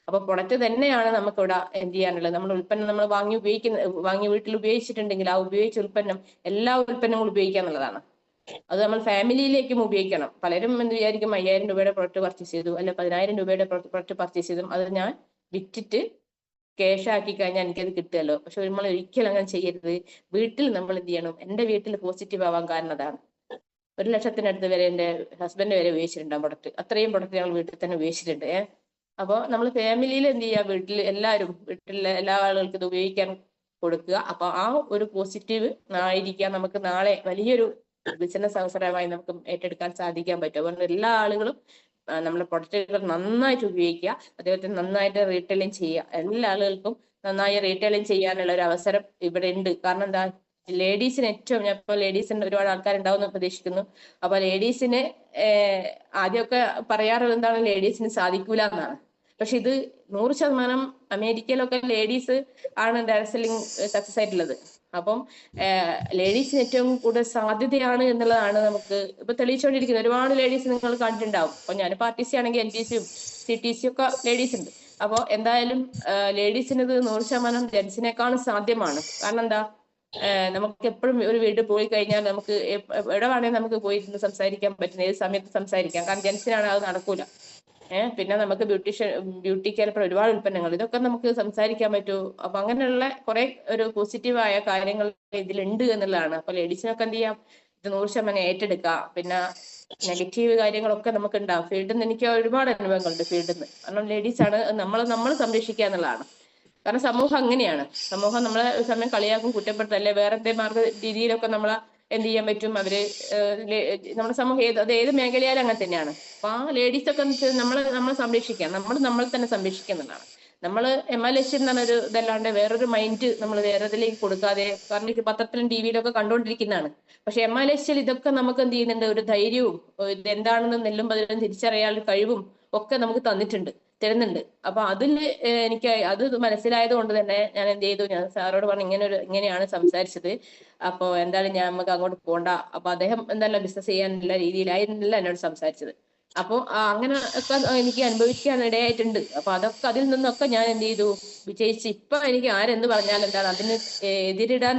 അപ്പൊ പ്രൊഡക്റ്റ് തന്നെയാണ് നമുക്ക് ഇവിടെ എന്ത് ചെയ്യാനുള്ളത്. നമ്മുടെ ഉൽപ്പന്നം നമ്മൾ വാങ്ങി വീട്ടിൽ ഉപയോഗിച്ചിട്ടുണ്ടെങ്കിൽ ആ ഉപയോഗിച്ച ഉൽപ്പന്നം എല്ലാ ഉൽപ്പന്നങ്ങളും ഉപയോഗിക്കുക എന്നുള്ളതാണ്. അത് നമ്മൾ ഫാമിലിയിലേക്കും ഉപയോഗിക്കണം. പലരും എന്ത് വിചാരിക്കും, 5,000 രൂപയുടെ പ്രൊഡക്റ്റ് പർച്ചേസ് ചെയ്തു, അല്ലെ 10,000 രൂപയുടെ പ്രൊഡക്റ്റ് പർച്ചേസ് ചെയ്തു, അത് ഞാൻ വിറ്റിട്ട് ക്യാഷ് ആക്കി കഴിഞ്ഞാൽ എനിക്കത് കിട്ടുമല്ലോ. പക്ഷെ നമ്മൾ ഒരിക്കലും അങ്ങനെ ചെയ്യരുത്. വീട്ടിൽ നമ്മൾ എന്ത് ചെയ്യണം, എന്റെ വീട്ടിൽ പോസിറ്റീവ് ആവാൻ കാരണം അതാണ്. 1,00,000-അടുത്ത് വരെ എന്റെ ഹസ്ബൻഡ് വരെ ഉപയോഗിച്ചിട്ടുണ്ടാകും പ്രൊഡക്റ്റ്. അത്രയും പ്രൊഡക്റ്റ് ഞങ്ങൾ വീട്ടിൽ തന്നെ ഉപയോഗിച്ചിട്ടുണ്ട്. അപ്പോൾ നമ്മൾ ഫാമിലിയിൽ എന്ത് ചെയ്യുക, വീട്ടിലെ എല്ലാ ആളുകൾക്കും ഇത് ഉപയോഗിക്കാൻ കൊടുക്കുക. അപ്പൊ ആ ഒരു പോസിറ്റീവ് ആയിരിക്കാം നമുക്ക് നാളെ വലിയൊരു ബിസിനസ് അവസരമായി നമുക്ക് ഏറ്റെടുക്കാൻ സാധിക്കാൻ പറ്റും. അതുകൊണ്ട് എല്ലാ ആളുകളും നമ്മുടെ പ്രൊഡക്റ്റുകൾ നന്നായിട്ട് ഉപയോഗിക്കുക, അതേപോലെ നന്നായിട്ട് റീറ്റെയിലിംഗ് ചെയ്യുക. എല്ലാ ആളുകൾക്കും നന്നായി റീറ്റെയിലിംഗ് ചെയ്യാനുള്ള ഒരു അവസരം ഇവിടെ ഉണ്ട്. കാരണം എന്താ, ലേഡീസിന് ഏറ്റവും, ഞാൻ ഇപ്പോൾ ലേഡീസിന് ഒരുപാട് ആൾക്കാരുണ്ടാവുമെന്ന് പ്രതീക്ഷിക്കുന്നു. അപ്പൊ ലേഡീസിന് ആദ്യമൊക്കെ പറയാറുള്ളത് എന്താണ്, ലേഡീസിന് സാധിക്കൂല എന്നാണ്. പക്ഷെ ഇത് 100% അമേരിക്കയിലൊക്കെ ലേഡീസ് ആണ് ഡയറക്ട് സെല്ലിംഗ് സക്സസ് ആയിട്ടുള്ളത്. അപ്പം ലേഡീസിന് ഏറ്റവും കൂടുതൽ സാധ്യതയാണ് എന്നുള്ളതാണ് നമുക്ക് ഇപ്പൊ തെളിയിച്ചുകൊണ്ടിരിക്കുന്നത്. ഒരുപാട് ലേഡീസ് നിങ്ങൾ കണ്ടിട്ടുണ്ടാവും. അപ്പൊ ഞാൻ RTC ആണെങ്കിൽ NTC-യും CTC-യും ഒക്കെ ലേഡീസ് ഉണ്ട്. അപ്പൊ എന്തായാലും ലേഡീസിന് ഇത് 100% ജെൻസിനേക്കാളും സാധ്യമാണ്. കാരണം എന്താ, നമുക്ക് എപ്പോഴും ഒരു വീട്ടിൽ പോയി കഴിഞ്ഞാൽ നമുക്ക് എവിടെ വേണമെങ്കിൽ നമുക്ക് പോയി സംസാരിക്കാൻ പറ്റുന്ന ഏത് സമയത്ത് സംസാരിക്കാം. കാരണം ജെൻസിനാണ് അത് നടക്കൂല. പിന്നെ നമുക്ക് ബ്യൂട്ടി കെയർ ഒരുപാട് ഉൽപ്പന്നങ്ങൾ, ഇതൊക്കെ നമുക്ക് സംസാരിക്കാൻ പറ്റൂ. അപ്പൊ അങ്ങനെയുള്ള കുറെ ഒരു പോസിറ്റീവായ കാര്യങ്ങൾ ഇതിലുണ്ട് എന്നുള്ളതാണ്. അപ്പൊ ലേഡീസിനൊക്കെ എന്ത് ചെയ്യാം, ഇത് 100% ഏറ്റെടുക്കാം. പിന്നെ നെഗറ്റീവ് കാര്യങ്ങളൊക്കെ നമുക്ക് ഉണ്ടാവും. ഫീൽഡിൽ നിന്ന് എനിക്ക് ഒരുപാട് അനുഭവങ്ങളുണ്ട് ഫീൽഡിൽ നിന്ന്. കാരണം ലേഡീസ് ആണ് നമ്മൾ സംരക്ഷിക്കുക എന്നുള്ളതാണ്. കാരണം സമൂഹം അങ്ങനെയാണ്. സമൂഹം നമ്മളെ സമയം കളിയാക്കും, കുറ്റപ്പെടുത്തും, അല്ലെ വേറെ എന്തെങ്കിലും മാർഗ രീതിയിലൊക്കെ നമ്മളെ എന്ത് ചെയ്യാൻ പറ്റും, അവര് നമ്മുടെ സമൂഹം അത് ഏത് മേഖലയാലും അങ്ങനെ തന്നെയാണ്. അപ്പൊ ആ ലേഡീസ് ഒക്കെ നമ്മളെ സംരക്ഷിക്കാം, നമ്മൾ തന്നെ സംരക്ഷിക്കുക എന്നുള്ളതാണ്. നമ്മള് ലക്ഷ്യം എന്ന് പറഞ്ഞൊരു ഇതല്ലാണ്ട് വേറൊരു മൈൻഡ് നമ്മൾ വേറെ ഇതിലേക്ക് കൊടുക്കാതെ, കാരണം ഇത് പത്രത്തിലും ടിവിയിലും ഒക്കെ കണ്ടുകൊണ്ടിരിക്കുന്നതാണ്. പക്ഷെ ലക്ഷ്യം ഇതൊക്കെ നമുക്ക് എന്ത് ചെയ്യുന്നുണ്ട്, ഒരു ധൈര്യവും ഇത് എന്താണെന്ന് നെല്ലും പതിലും തിരിച്ചറിയാനുള്ള കഴിവും ഒക്കെ നമുക്ക് തരുന്നുണ്ട്. അപ്പൊ അതിൽ എനിക്ക് അത് മനസ്സിലായത് കൊണ്ട് തന്നെ ഞാൻ എന്ത് ചെയ്തു, ഞാൻ സാറോട് പറഞ്ഞു ഇങ്ങനെയാണ് സംസാരിച്ചത്. അപ്പൊ എന്തായാലും നമുക്ക് അങ്ങോട്ട് പോണ്ട. അപ്പൊ അദ്ദേഹം എന്തായാലും ബിസിനസ് ചെയ്യാനുള്ള രീതിയിലായിരുന്നില്ല എന്നോട് സംസാരിച്ചത്. അപ്പൊ അങ്ങനെ ഒക്കെ എനിക്ക് അനുഭവിക്കാൻ ഇടയായിട്ടുണ്ട്. അപ്പൊ അതൊക്കെ അതിൽ നിന്നൊക്കെ ഞാൻ എന്ത് ചെയ്തു, വിജയിച്ച് ഇപ്പൊ എനിക്ക് ആരെന്ത് പറഞ്ഞാലും എന്താണ് അതിന് എതിരിടാൻ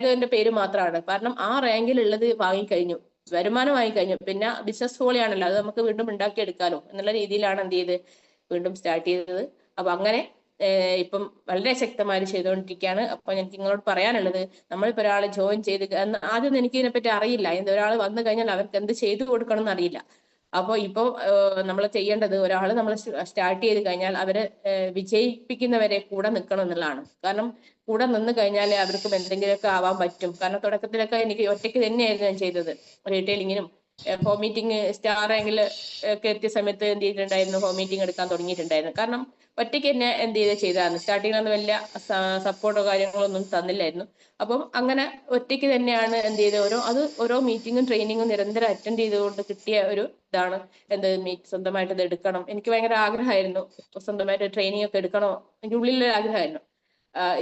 ന്റെ പേര് മാത്രമാണ്. കാരണം ആ റാങ്കിൽ ഉള്ളത് വാങ്ങിക്കഴിഞ്ഞു, വരുമാനം വാങ്ങിക്കഴിഞ്ഞു. പിന്നെ ബിസിനസ് പോലെയാണല്ലോ, അത് നമുക്ക് വീണ്ടും ഉണ്ടാക്കിയെടുക്കാലോ എന്നുള്ള രീതിയിലാണ് എന്ത് ചെയ്ത് വീണ്ടും സ്റ്റാർട്ട് ചെയ്തത്. അപ്പൊ അങ്ങനെ ഇപ്പം വളരെ ശക്തമായി ചെയ്തുകൊണ്ടിരിക്കുകയാണ്. അപ്പൊ എനിക്ക് നിങ്ങളോട് പറയാനുള്ളത്, നമ്മളിപ്പോ ഒരാളെ ജോയിൻ ചെയ്ത് ആദ്യം എനിക്ക് ഇതിനെപ്പറ്റി അറിയില്ല, ഒരാൾ വന്നു കഴിഞ്ഞാൽ അവർക്ക് എന്ത് ചെയ്തു കൊടുക്കണം എന്ന് അറിയില്ല. അപ്പോൾ ഇപ്പൊ നമ്മൾ ചെയ്യേണ്ടത്, ഒരാൾ നമ്മൾ സ്റ്റാർട്ട് ചെയ്ത് കഴിഞ്ഞാൽ അവരെ വിജയിപ്പിക്കുന്നവരെ കൂടെ നിൽക്കണം എന്നുള്ളതാണ്. കാരണം കൂടെ നിന്ന് കഴിഞ്ഞാൽ അവർക്കും എന്തെങ്കിലുമൊക്കെ ആവാൻ പറ്റും. കാരണം തുടക്കത്തിലൊക്കെ എനിക്ക് ഒറ്റയ്ക്ക് തന്നെയായിരുന്നു ഞാൻ ചെയ്തത്. റീറ്റെയിലിങ്ങിനും ഹോം മീറ്റിംഗ് സ്റ്റാർ റാങ്കിൽ ഒക്കെ എത്തിയ സമയത്ത് എന്ത് ചെയ്തിട്ടുണ്ടായിരുന്നു, ഹോം മീറ്റിംഗ് എടുക്കാൻ തുടങ്ങിയിട്ടുണ്ടായിരുന്നു. കാരണം ഒറ്റയ്ക്ക് തന്നെ എന്ത് ചെയ്തായിരുന്നു. സ്റ്റാർട്ടിങ്ങിലൊന്നും വലിയ സപ്പോർട്ടോ കാര്യങ്ങളോ ഒന്നും തന്നില്ലായിരുന്നു. അപ്പം അങ്ങനെ ഒറ്റയ്ക്ക് തന്നെയാണ് എന്ത് ചെയ്ത് ഓരോ മീറ്റിങ്ങും ട്രെയിനിങ്ങും നിരന്തരം അറ്റൻഡ് ചെയ്തുകൊണ്ട് കിട്ടിയ ഒരു ഇതാണ്. സ്വന്തമായിട്ട് ഇത് എടുക്കണം, എനിക്ക് ഭയങ്കര ആഗ്രഹമായിരുന്നു. സ്വന്തമായിട്ട് ട്രെയിനിങ് ഒക്കെ എടുക്കണോ, എനിക്ക് ഉള്ളിലൊരു ആഗ്രഹമായിരുന്നു.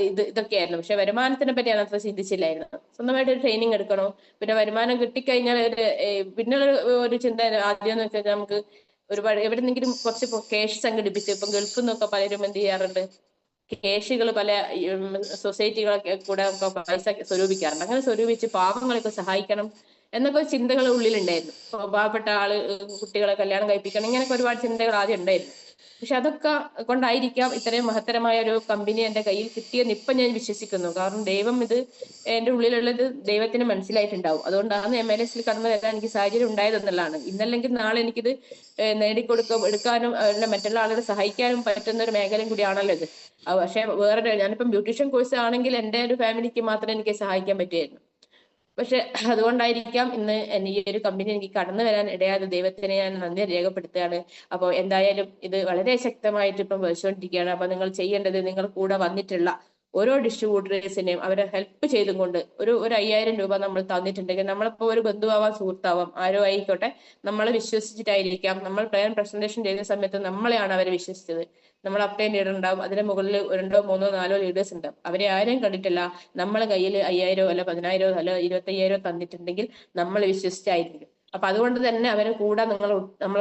ഇതൊക്കെയായിരുന്നു. പക്ഷെ വരുമാനത്തിനെ പറ്റി ഞാൻ അത്ര ചിന്തിച്ചില്ലായിരുന്നു. സ്വന്തമായിട്ട് ഒരു ട്രെയിനിങ് എടുക്കണോ, പിന്നെ വരുമാനം കിട്ടിക്കഴിഞ്ഞാൽ പിന്നെ ഒരു ചിന്ത ആദ്യം എന്ന് വെച്ചാൽ നമുക്ക് ഒരുപാട് എവിടെന്നെങ്കിലും കുറച്ച് ക്യാഷ് സംഘടിപ്പിച്ച്, ഇപ്പം ഗൾഫിൽ നിന്നൊക്കെ പലരും എന്ത് ചെയ്യാറുണ്ട്, കേശുകൾ പല സൊസൈറ്റികളൊക്കെ കൂടെ പൈസ സ്വരൂപിക്കാറുണ്ട്. അങ്ങനെ സ്വരൂപിച്ച് പാവങ്ങളൊക്കെ സഹായിക്കണം എന്നൊക്കെ ചിന്തകൾ ഉള്ളിലുണ്ടായിരുന്നു. പാവപ്പെട്ട കുട്ടികളെ കല്യാണം കഴിപ്പിക്കണം, ഇങ്ങനെയൊക്കെ ഒരുപാട് ചിന്തകൾ ആദ്യം ഉണ്ടായിരുന്നു. പക്ഷെ അതൊക്കെ കൊണ്ടായിരിക്കാം ഇത്രയും മഹത്തരമായ ഒരു കമ്പനി എന്റെ കയ്യിൽ കിട്ടിയെന്ന് ഇപ്പൊ ഞാൻ വിശ്വസിക്കുന്നു. കാരണം ദൈവം ഇത് എന്റെ ഉള്ളിലുള്ളത് ദൈവത്തിന് മനസ്സിലായിട്ടുണ്ടാവും. അതുകൊണ്ടാണ് MLS കടന്നു വരാൻ എനിക്ക് സാഹചര്യം ഉണ്ടായതെന്നുള്ളതാണ്. ഇന്നല്ലെങ്കിൽ നാളെ എനിക്കിത് എടുക്കാനും മറ്റുള്ള ആളുകളെ സഹായിക്കാനും പറ്റുന്ന ഒരു മേഖലയും കൂടിയാണല്ലോ ഇത്. പക്ഷെ ഞാനിപ്പം ബ്യൂട്ടീഷ്യൻ കോഴ്സ് ആണെങ്കിൽ എന്റെ ഒരു ഫാമിലിക്ക് മാത്രമേ എനിക്ക് സഹായിക്കാൻ പറ്റുമായിരുന്നു. പക്ഷെ അതുകൊണ്ടായിരിക്കാം ഇന്ന് ഈ ഒരു കമ്പനി എനിക്ക് കടന്നു വരാൻ ഇടയാതെ ദൈവത്തിനെ ഞാൻ നന്ദി രേഖപ്പെടുത്തുകയാണ്. അപ്പോൾ എന്തായാലും ഇത് വളരെ ശക്തമായിട്ട് ഇപ്പം വഹിച്ചുകൊണ്ടിരിക്കുകയാണ്. അപ്പൊ നിങ്ങൾ ചെയ്യേണ്ടത്, നിങ്ങൾ കൂടെ വന്നിട്ടുള്ള ഓരോ ഡിസ്ട്രിബ്യൂട്ടേഴ്സിനെയും അവരെ ഹെൽപ്പ് ചെയ്തുകൊണ്ട് ഒരു 5000 രൂപ നമ്മൾ തന്നിട്ടുണ്ടെങ്കിൽ, നമ്മളിപ്പോ ഒരു ബന്ധുവാവാം, സുഹൃത്താവാം, ആരോ ആയിക്കോട്ടെ, നമ്മളെ വിശ്വസിച്ചിട്ടായിരിക്കാം. നമ്മൾ പ്ലാൻ പ്രസന്റേഷൻ ചെയ്യുന്ന സമയത്ത് നമ്മളെയാണ് അവരെ വിശ്വസിച്ചത്. നമ്മൾ അപ്ലൈൻ ലീഡർ ഉണ്ടാവും, അതിന് മുകളിൽ 2, 3, 4 ലീഡേഴ്സ് ഉണ്ടാവും. അവരെ ആരെയും കണ്ടിട്ടില്ല. നമ്മളെ കയ്യിൽ 5000 അല്ല 10000 അല്ല 25,000 തന്നിട്ടുണ്ടെങ്കിൽ നമ്മൾ വിശ്വസിച്ചായിരിക്കും. അപ്പൊ അതുകൊണ്ട് തന്നെ അവരെ കൂടെ നമ്മൾ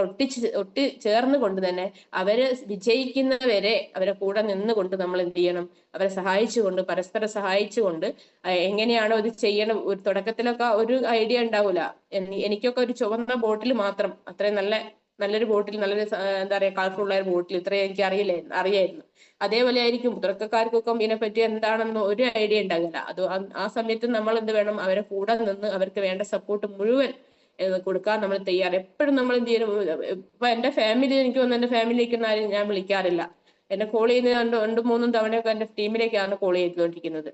ചേർന്ന് കൊണ്ട് തന്നെ അവര് വിജയിക്കുന്നവരെ അവരെ കൂടെ നിന്നുകൊണ്ട് നമ്മൾ എന്ത് ചെയ്യണം, അവരെ സഹായിച്ചുകൊണ്ട്, പരസ്പരം സഹായിച്ചുകൊണ്ട് എങ്ങനെയാണോ ഇത് ചെയ്യണം. ഒരു തുടക്കത്തിലൊക്കെ ഒരു ഐഡിയ ഉണ്ടാവൂല. എനിക്കൊക്കെ ഒരു ചുവന്ന ബോട്ടിൽ മാത്രം, അത്രയും നല്ലൊരു ബോട്ടിൽ, നല്ലൊരു എന്താ പറയാ കളർഫുൾ ആയ ബോട്ടിൽ, ഇത്രയും എനിക്ക് അറിയായിരുന്നു. അതേപോലെ ആയിരിക്കും തുടക്കക്കാർക്കൊക്കെ ഇതിനെപ്പറ്റി എന്താണെന്ന് ഒരു ഐഡിയ ഉണ്ടാകില്ല. അത് ആ സമയത്ത് നമ്മൾ എന്ത് വേണം, അവരെ കൂടെ നിന്ന് അവർക്ക് വേണ്ട സപ്പോർട്ട് മുഴുവൻ കൊടുക്കാൻ നമ്മൾ തയ്യാറ്. എപ്പോഴും നമ്മൾ എന്ത് ചെയ്യണം, ഇപ്പൊ എന്റെ ഫാമിലി, എനിക്ക് തോന്നുന്നു എന്റെ ഫാമിലിക്ക് ആരും ഞാൻ വിളിക്കാറില്ല. എന്നെ കോൾ ചെയ്യുന്ന 2, 3 തവണയൊക്കെ എന്റെ ടീമിലേക്കാണ് കോൾ ചെയ്തുകൊണ്ടിരിക്കുന്നത്.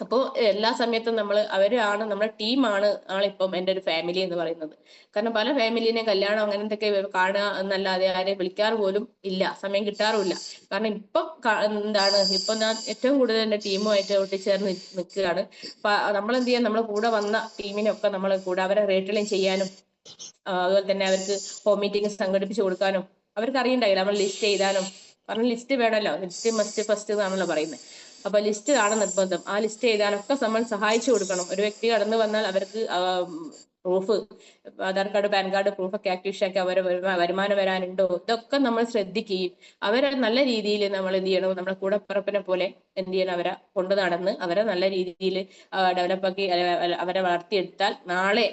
അപ്പോൾ എല്ലാ സമയത്തും അവരാണ് നമ്മുടെ ടീമാണ് ആളിപ്പം എൻ്റെ ഒരു ഫാമിലി എന്ന് പറയുന്നത്. കാരണം പല ഫാമിലിനെ കല്യാണം അങ്ങനത്തെ കാണുക എന്നല്ലാതെ ആരെയും വിളിക്കാറ് പോലും ഇല്ല, സമയം കിട്ടാറുമില്ല. കാരണം ഇപ്പൊ ഞാൻ ഏറ്റവും കൂടുതൽ എൻ്റെ ടീമുമായിട്ട് ഒട്ടിച്ചേർന്ന് നിൽക്കുകയാണ്. അപ്പൊ നമ്മൾ എന്ത് ചെയ്യാൻ, നമ്മളെ കൂടെ വന്ന ടീമിനൊക്കെ നമ്മളെ കൂടെ അവരെ റേറ്റലിംഗ് ചെയ്യാനും അതുപോലെ തന്നെ അവർക്ക് ഹോം മീറ്റിംഗ് സംഘടിപ്പിച്ചു കൊടുക്കാനും അവർക്ക് അറിയണ്ടായില്ല, നമ്മൾ ലിസ്റ്റ് എഴുതാനും. കാരണം ലിസ്റ്റ് വേണമല്ലോ, ലിസ്റ്റ് മസ്റ്റ് ഫസ്റ്റ് എന്നാണല്ലോ പറയുന്നത്. അപ്പൊ ലിസ്റ്റ് ആണ് നിർബന്ധം. ആ ലിസ്റ്റ് എഴുതാനൊക്കെ നമ്മൾ സഹായിച്ചു കൊടുക്കണം. ഒരു വ്യക്തി കടന്നു വന്നാൽ അവർക്ക് proof, Aadhaar card, PAN card പ്രൂഫൊക്കെ ആക്ടിവേഷൻ അവരെ വരുമാനം വരാനുണ്ടോ, ഇതൊക്കെ നമ്മൾ ശ്രദ്ധിക്കുകയും അവരെ നല്ല രീതിയിൽ നമ്മൾ എന്ത് ചെയ്യണം, നമ്മുടെ കൂടപ്പിറപ്പിനെ പോലെ എന്ത് ചെയ്യണം, അവരെ കൊണ്ടു നടന്ന് അവരെ നല്ല രീതിയിൽ ഡെവലപ്പാക്കി അവരെ വളർത്തിയെടുത്താൽ നാളെ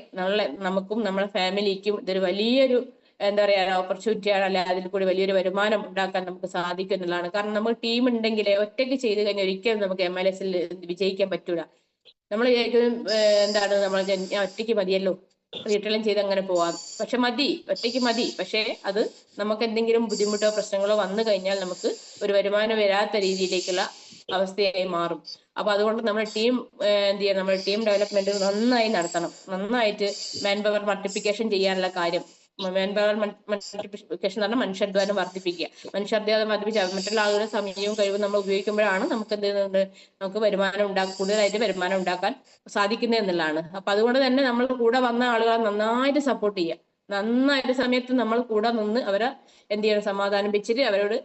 നമുക്കും നമ്മുടെ ഫാമിലിക്കും ഇതൊരു വലിയൊരു എന്താ പറയാ ഓപ്പർച്യൂണിറ്റിയാണ്, അല്ലെ അതിൽ കൂടി വലിയൊരു വരുമാനം ഉണ്ടാക്കാൻ നമുക്ക് സാധിക്കും എന്നുള്ളതാണ്. കാരണം നമ്മൾ ടീം ഉണ്ടെങ്കിൽ ഒറ്റയ്ക്ക് ചെയ്ത് കഴിഞ്ഞാൽ ഒരിക്കലും നമുക്ക് MLS വിജയിക്കാൻ പറ്റൂല. നമ്മൾ എന്താണ് നമ്മൾ ഒറ്റയ്ക്ക് മതിയല്ലോ, വീട്ടിലും ചെയ്ത് അങ്ങനെ പോവാം. പക്ഷെ ഒറ്റയ്ക്ക് മതി. പക്ഷെ അത് നമുക്ക് എന്തെങ്കിലും ബുദ്ധിമുട്ടോ പ്രശ്നങ്ങളോ വന്നു കഴിഞ്ഞാൽ നമുക്ക് ഒരു വരുമാനം വരാത്ത രീതിയിലേക്കുള്ള അവസ്ഥയായി മാറും. അപ്പൊ അതുകൊണ്ട് നമ്മുടെ ടീം എന്ത് ചെയ്യണം, നമ്മുടെ ടീം ഡെവലപ്മെന്റ് നന്നായി നടത്തണം. നന്നായിട്ട് മാൻ പവർ മൾട്ടിപ്ലിക്കേഷൻ ചെയ്യാനുള്ള കാര്യം, മാൻ പവർ മൾട്ടിപ്ലിക്കേഷൻ എന്ന് പറഞ്ഞാൽ മനുഷ്യാധ്വാനം വർദ്ധിപ്പിക്കുക. മനുഷ്യാധ്വാനം വർദ്ധിപ്പിച്ച മറ്റുള്ള ആളുകളുടെ സമയവും കഴിവും നമ്മൾ ഉപയോഗിക്കുമ്പോഴാണ് നമുക്ക് എന്ത് ചെയ്യുന്നുണ്ട്, നമുക്ക് കൂടുതലായിട്ട് വരുമാനം ഉണ്ടാക്കാൻ സാധിക്കുന്നത് എന്നുള്ളതാണ്. അപ്പൊ അതുകൊണ്ട് തന്നെ നമ്മൾ കൂടെ വന്ന ആളുകളെ നന്നായിട്ട് സപ്പോർട്ട് ചെയ്യുക. നന്നായിട്ട് സമയത്ത് നമ്മൾ കൂടെ നിന്ന് അവരെ എന്ത് ചെയ്യണം, സമാധാനിപ്പിച്ചിട്ട് അവരോട്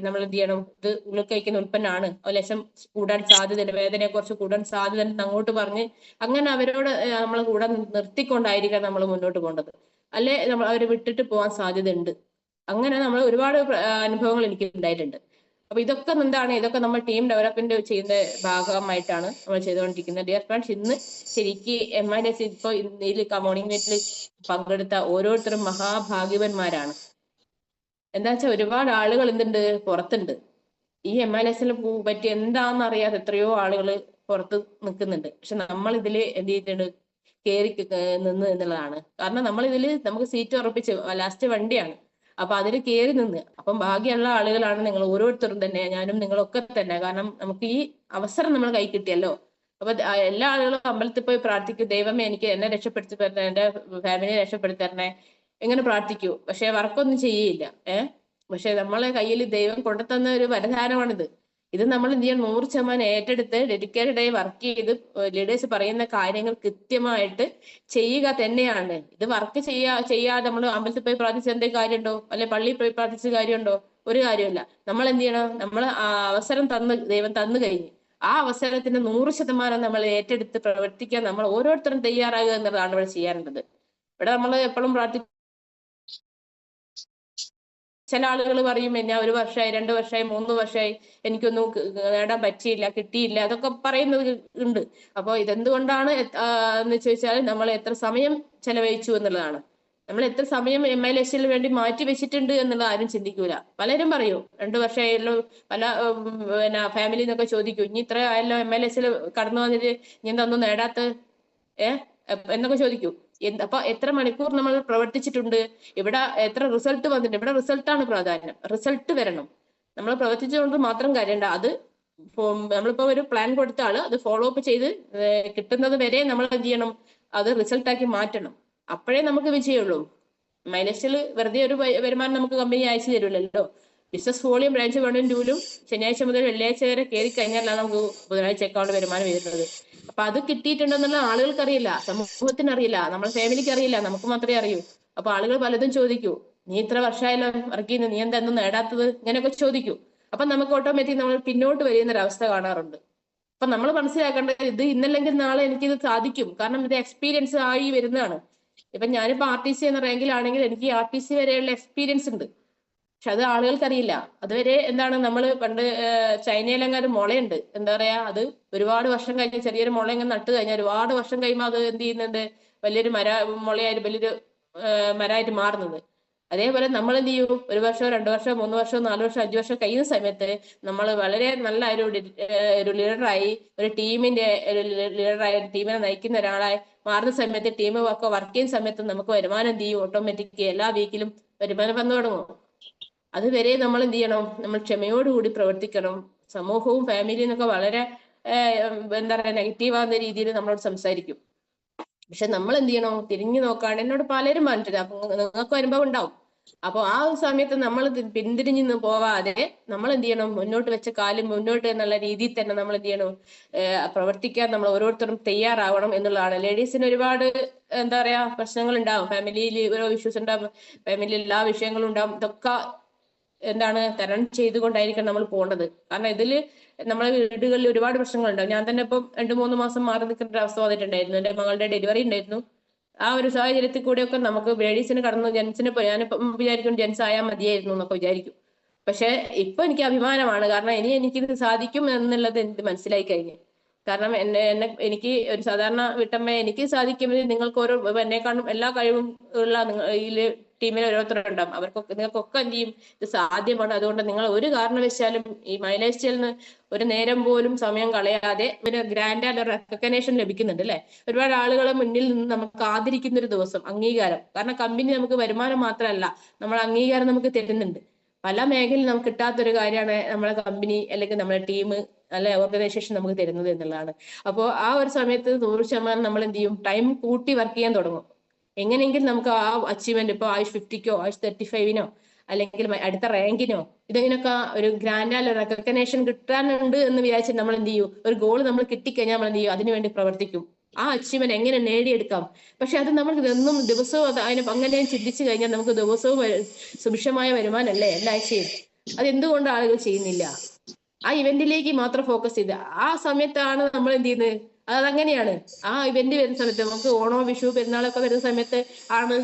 നമ്മൾ എന്ത് ചെയ്യണം, ഇത് ഉള്ളിൽ കഴിക്കുന്ന ഉൽപ്പന്നമാണ്, ലക്ഷം കൂടാൻ സാധ്യതയുണ്ട്, വേദനയെ കുറിച്ച് കൂടാൻ സാധ്യതയുണ്ട് അങ്ങോട്ട് പറഞ്ഞ് അങ്ങനെ അവരോട് നമ്മൾ കൂടെ നിർത്തിക്കൊണ്ടായിരിക്കണം നമ്മൾ മുന്നോട്ട് പോകേണ്ടത്. അല്ലെ നമ്മൾ അവരെ വിട്ടിട്ട് പോകാൻ സാധ്യതയുണ്ട്. അങ്ങനെ നമ്മൾ ഒരുപാട് അനുഭവങ്ങൾ എനിക്ക് ഉണ്ടായിട്ടുണ്ട്. അപ്പൊ ഇതൊക്കെ നമ്മൾ ടീം ഡെവലപ്മെന്റ് ചെയ്യുന്ന ഭാഗമായിട്ടാണ് നമ്മൾ ചെയ്തുകൊണ്ടിരിക്കുന്നത്. ഡിയർ ഫ്രണ്ട്സ്, ഇന്ന് ശരിക്ക് MIDC ഇപ്പൊ ഇതിൽ മോർണിംഗ് മീറ്റിൽ പങ്കെടുത്ത ഓരോരുത്തരും മഹാഭാഗ്യവന്മാരാണ്. എന്താ വെച്ചാൽ ഒരുപാട് ആളുകൾ എന്തുണ്ട്, പുറത്തുണ്ട്. ഈ MIDC പറ്റി എന്താണെന്ന് അറിയാതെ എത്രയോ ആളുകൾ പുറത്ത് നിൽക്കുന്നുണ്ട്. പക്ഷെ നമ്മൾ ഇതില് എന്ത് ചെയ്തിട്ടുണ്ട്, കയറി നിന്ന് എന്നുള്ളതാണ്. കാരണം നമ്മൾ ഇതില് നമുക്ക് സീറ്റ് ഉറപ്പിച്ച് ലാസ്റ്റ് വണ്ടിയാണ്. അപ്പൊ അതിൽ കയറി നിന്ന്, അപ്പം ഭാഗ്യമുള്ള ആളുകളാണ് നിങ്ങൾ ഓരോരുത്തരും തന്നെ, ഞാനും നിങ്ങളൊക്കെ തന്നെ. കാരണം നമുക്ക് ഈ അവസരം നമ്മൾ കൈ കിട്ടിയല്ലോ. അപ്പൊ എല്ലാ ആളുകളും അമ്പലത്തിൽ പോയി പ്രാർത്ഥിക്കും, ദൈവമേ എനിക്ക് എന്നെ രക്ഷപ്പെടുത്തി തരണേ, എന്റെ ഫാമിലിയെ രക്ഷപ്പെടുത്തി തരണേ, എങ്ങനെ പ്രാർത്ഥിക്കൂ. പക്ഷെ വർക്കൊന്നും ചെയ്യില്ല. പക്ഷെ നമ്മളെ കയ്യിൽ ദൈവം കൊണ്ടുതന്ന ഒരു വരദാനമാണിത്. ഇത് നമ്മൾ എന്ത് ചെയ്യാൻ 100% ഏറ്റെടുത്ത് ഡെഡിക്കേറ്റഡ് ആയി വർക്ക് ചെയ്ത് ലീഡേഴ്സ് പറയുന്ന കാര്യങ്ങൾ കൃത്യമായിട്ട് ചെയ്യുക തന്നെയാണ്. ഇത് വർക്ക് ചെയ്യാതെ നമ്മൾ അമ്പലത്തിൽ പോയി പ്രാർത്ഥിച്ച എന്തെങ്കിലും കാര്യമുണ്ടോ, അല്ലെ പള്ളിയിൽ പോയി പ്രാർത്ഥിച്ച കാര്യമുണ്ടോ? ഒരു കാര്യമില്ല. നമ്മൾ എന്ത് ചെയ്യണം, നമ്മൾ ആ അവസരം ദൈവം തന്നു കഴിഞ്ഞു. ആ അവസരത്തിന് 100% നമ്മൾ ഏറ്റെടുത്ത് പ്രവർത്തിക്കാൻ നമ്മൾ ഓരോരുത്തരും തയ്യാറാകുക എന്നുള്ളതാണ് ഇവിടെ ചെയ്യാറുള്ളത്. ഇവിടെ നമ്മൾ എപ്പോഴും ചില ആളുകൾ പറയും, ഞാൻ 1 വർഷമായി 2 വർഷമായി 3 വർഷമായി എനിക്കൊന്നും നേടാൻ പറ്റിയില്ല, കിട്ടിയില്ല, അതൊക്കെ പറയുന്നത് ഉണ്ട്. അപ്പൊ ഇതെന്തുകൊണ്ടാണ് എന്ന് ചോദിച്ചാൽ നമ്മൾ എത്ര സമയം ചെലവഴിച്ചു എന്നുള്ളതാണ്. നമ്മൾ എത്ര സമയം MILSന് വേണ്ടി മാറ്റി വെച്ചിട്ടുണ്ട് എന്നുള്ളത് ആരും ചിന്തിക്കൂല. പലരും പറയൂ 2 വർഷമായല്ലോ, പല ഫാമിലി എന്നൊക്കെ ചോദിക്കൂ, ഇനി ഇത്ര ആയല്ലോ MILSൽ കടന്നു വന്നിട്ട് ഇനി എന്തൊന്നും നേടാത്ത എന്നൊക്കെ ചോദിക്കൂ. അപ്പൊ എത്ര മണിക്കൂർ നമ്മൾ പ്രവർത്തിച്ചിട്ടുണ്ട്, ഇവിടെ എത്ര റിസൾട്ട് വന്നിട്ടുണ്ട്. ഇവിടെ റിസൾട്ടാണ് പ്രാധാന്യം, റിസൾട്ട് വരണം. നമ്മൾ പ്രവർത്തിച്ചുകൊണ്ട് മാത്രം കാര്യമുണ്ട്. അത് നമ്മളിപ്പോ ഒരു പ്ലാൻ കൊടുത്ത ആള് അത് ഫോളോ അപ്പ് ചെയ്ത് കിട്ടുന്നത് വരെ നമ്മൾ എന്ത് ചെയ്യണം, അത് റിസൾട്ടാക്കി മാറ്റണം. അപ്പോഴേ നമുക്ക് വിജയമുള്ളൂ. MILSൽ വെറുതെ ഒരു വരുമാനം നമുക്ക് കമ്പനി അയച്ചു തരില്ലല്ലോ. ബിസിനസ് വോളിയം ബ്രാഞ്ച് 1ഉം 2ലും ശനിയാഴ്ച മുതൽ വെള്ളിയാഴ്ച വരെ കയറി കഴിഞ്ഞാലാണ് നമുക്ക് ബുധനാഴ്ച അക്കൗണ്ട് വരുമാനം വരുന്നത്. അപ്പൊ അത് കിട്ടിയിട്ടുണ്ടെന്നുള്ള ആളുകൾക്ക് അറിയില്ല, സമൂഹത്തിന് അറിയില്ല, നമ്മുടെ ഫാമിലിക്ക് അറിയില്ല, നമുക്ക് മാത്രമേ അറിയൂ. അപ്പൊ ആളുകൾ പലതും ചോദിക്കൂ, നീ ഇത്ര വർഷമായാലും വർക്ക് ചെയ്യുന്നു, നീ എന്തൊന്നും നേടാത്തത്, ഇങ്ങനെയൊക്കെ ചോദിക്കൂ. അപ്പൊ നമുക്ക് ഓട്ടോമാറ്റിക് നമ്മൾ പിന്നോട്ട് വരുന്ന ഒരു അവസ്ഥ കാണാറുണ്ട്. അപ്പൊ നമ്മൾ മനസ്സിലാക്കേണ്ടത്, ഇത് ഇന്നല്ലെങ്കിൽ നാളെ എനിക്കിത് സാധിക്കും. കാരണം ഇത് എക്സ്പീരിയൻസ് ആയി വരുന്നതാണ്. ഇപ്പൊ ഞാനിപ്പോ RTC എന്ന റാങ്കിലാണെങ്കിൽ എനിക്ക് RTC വരെയുള്ള എക്സ്പീരിയൻസ് ഉണ്ട്. പക്ഷെ അത് ആളുകൾക്കറിയില്ല. അതുവരെ എന്താണ്, നമ്മൾ പണ്ട് ചൈനയിലെങ്ങാനും ഒരു മുളയുണ്ട്, എന്താ പറയാ, അത് ഒരുപാട് വർഷം കഴിഞ്ഞ് ചെറിയൊരു മുള ഇങ്ങനെ നട്ട് കഴിഞ്ഞാൽ ഒരുപാട് വർഷം കഴിയുമ്പോൾ അത് എന്ത് ചെയ്യുന്നുണ്ട്, വലിയൊരു മുളയായിട്ട് വലിയൊരു മരമായിട്ട് മാറുന്നത്. അതേപോലെ നമ്മൾ എന്ത് ചെയ്യും, 1 വർഷമോ 2 വർഷമോ 3 വർഷമോ 4 വർഷം 5 വർഷം കഴിയുന്ന സമയത്ത് നമ്മൾ വളരെ നല്ല ഒരു ലീഡറായി, ഒരു ടീമിന്റെ ലീഡറായി, ടീമിനെ നയിക്കുന്ന ഒരാളായി മാറുന്ന സമയത്ത്, ടീം ഒക്കെ വർക്ക് ചെയ്യുന്ന സമയത്ത് നമുക്ക് വരുമാനം എന്ത് ചെയ്യും, ഓട്ടോമാറ്റിക് എല്ലാ വീക്കിലും വരുമാനം വന്നു തുടങ്ങും. അതുവരെ നമ്മൾ എന്ത് ചെയ്യണം, നമ്മൾ ക്ഷമയോടുകൂടി പ്രവർത്തിക്കണം. സമൂഹവും ഫാമിലിയും ഒക്കെ വളരെ എന്താ പറയാ നെഗറ്റീവ് ആവുന്ന രീതിയിൽ നമ്മളോട് സംസാരിക്കും. പക്ഷെ നമ്മൾ എന്ത് ചെയ്യണോ, തിരിഞ്ഞു നോക്കാണ്ട് എന്നോട് പലരും പറഞ്ഞിട്ടില്ല, അപ്പൊ നിങ്ങൾക്ക് അനുഭവം ഉണ്ടാവും. അപ്പൊ ആ ഒരു സമയത്ത് നമ്മൾ പിന്തിരിഞ്ഞു പോവാതെ നമ്മൾ എന്ത് ചെയ്യണം, മുന്നോട്ട് വെച്ച കാലും മുന്നോട്ട് എന്നുള്ള രീതിയിൽ തന്നെ നമ്മൾ എന്ത് ചെയ്യണം, പ്രവർത്തിക്കാൻ നമ്മൾ ഓരോരുത്തരും തയ്യാറാവണം എന്നുള്ളതാണ്. ലേഡീസിന് ഒരുപാട് എന്താ പറയാ പ്രശ്നങ്ങൾ ഉണ്ടാവും, ഫാമിലിയിൽ ഓരോ ഇഷ്യൂസ് ഉണ്ടാവും, ഫാമിലിയിൽ എല്ലാ വിഷയങ്ങളും ഉണ്ടാവും. ഇതൊക്കെ എന്താണ് തരണം ചെയ്തുകൊണ്ടായിരിക്കണം നമ്മൾ പോകേണ്ടത്. കാരണം ഇതില് നമ്മളെ വീടുകളിൽ ഒരുപാട് പ്രശ്നങ്ങളുണ്ടാവും. ഞാൻ തന്നെ ഇപ്പം 2-3 മാസം മാറി നിൽക്കേണ്ട ഒരു അവസ്ഥ വന്നിട്ടുണ്ടായിരുന്നു. എന്റെ മകളുടെ ഡെലിവറി ഉണ്ടായിരുന്നു. ആ ഒരു സാഹചര്യത്തിൽ കൂടെയൊക്കെ നമുക്ക് ലേഡീസിന് കടന്നു, ജെന്റ്സിന് ഞാനിപ്പം വിചാരിക്കും ജെന്റ്സ് ആയാൽ മതിയായിരുന്നു എന്നൊക്കെ വിചാരിക്കും. പക്ഷെ ഇപ്പൊ എനിക്ക് അഭിമാനമാണ്. കാരണം എനിക്കിത് സാധിക്കും എന്നുള്ളത് എനിക്ക് മനസ്സിലായി കഴിഞ്ഞു. കാരണം എനിക്ക് ഒരു സാധാരണ വീട്ടമ്മ എനിക്ക് സാധിക്കുമെങ്കിൽ നിങ്ങൾക്ക് ഓരോ എന്നെക്കാളും എല്ലാ കഴിവും ഉള്ള ഇതില് ടീമിൽ ഓരോരുത്തരുണ്ടാവും. നിങ്ങൾക്കൊക്കെ എന്ത് ചെയ്യും, ഇത് സാധ്യമാണ്. അതുകൊണ്ട് നിങ്ങൾ ഒരു കാരണവശാലും ഈ മൈലേജ് സ്റ്റൈലിന് ഒരു നേരം പോലും സമയം കളയാതെ ഒരു ഗ്രാൻഡ് ആൻഡ് റെക്കഗ്നേഷൻ ലഭിക്കുന്നുണ്ട് അല്ലെ. ഒരുപാട് ആളുകളെ മുന്നിൽ നിന്ന് നമുക്ക് ആദരിക്കുന്ന ഒരു ദിവസം, അംഗീകാരം. കാരണം കമ്പനി നമുക്ക് വരുമാനം മാത്രമല്ല, നമ്മൾ അംഗീകാരം നമുക്ക് തരുന്നുണ്ട്. പല മേഖലയിൽ നമുക്ക് കിട്ടാത്തൊരു കാര്യമാണ് നമ്മളെ കമ്പനി അല്ലെങ്കിൽ നമ്മുടെ ടീം അല്ലെ ഓർഗനൈസേഷൻ നമുക്ക് തരുന്നത് എന്നുള്ളതാണ്. അപ്പോൾ ആ ഒരു സമയത്ത് 100% നമ്മൾ എന്ത് ചെയ്യും, ടൈം കൂട്ടി വർക്ക് ചെയ്യാൻ തുടങ്ങും. എങ്ങനെയെങ്കിലും നമുക്ക് ആ അച്ചീവ്മെന്റ്, ഇപ്പൊ ആയുഷ് 50-ക്കോ ആയുഷ് 35-നോ അല്ലെങ്കിൽ അടുത്ത റാങ്കിനോ ഇതിനൊക്കെ ഒരു ഗ്രാൻഡ് റെക്കഗ്നേഷൻ കിട്ടാനുണ്ട് എന്ന് വിചാരിച്ചിട്ട് നമ്മൾ എന്ത് ചെയ്യും, ഒരു ഗോൾ നമ്മൾ കിട്ടിക്കഴിഞ്ഞാൽ നമ്മൾ എന്ത് ചെയ്യും, അതിനുവേണ്ടി പ്രവർത്തിക്കും. ആ അച്ചീവ്മെന്റ് എങ്ങനെ നേടിയെടുക്കാം. പക്ഷെ അത് നമ്മൾ എന്നും ദിവസവും അങ്ങനെ ചിന്തിച്ചു കഴിഞ്ഞാൽ നമുക്ക് ദിവസവും സുഭിക്ഷമായ വരുമാനമല്ലേ എല്ലാ ആഴ്ചയും. അത് എന്തുകൊണ്ട് ആളുകൾ ചെയ്യുന്നില്ല? ആ ഇവന്റിലേക്ക് മാത്രം ഫോക്കസ് ചെയ്ത് ആ സമയത്താണ് നമ്മൾ എന്ത് ചെയ്യുന്നത്. അതങ്ങനെയാണ്. ആ ഇവന്റ് വരുന്ന സമയത്ത് നമുക്ക് ഓണോ വിഷു പെരുന്നാളൊക്കെ വരുന്ന സമയത്ത് ആണ്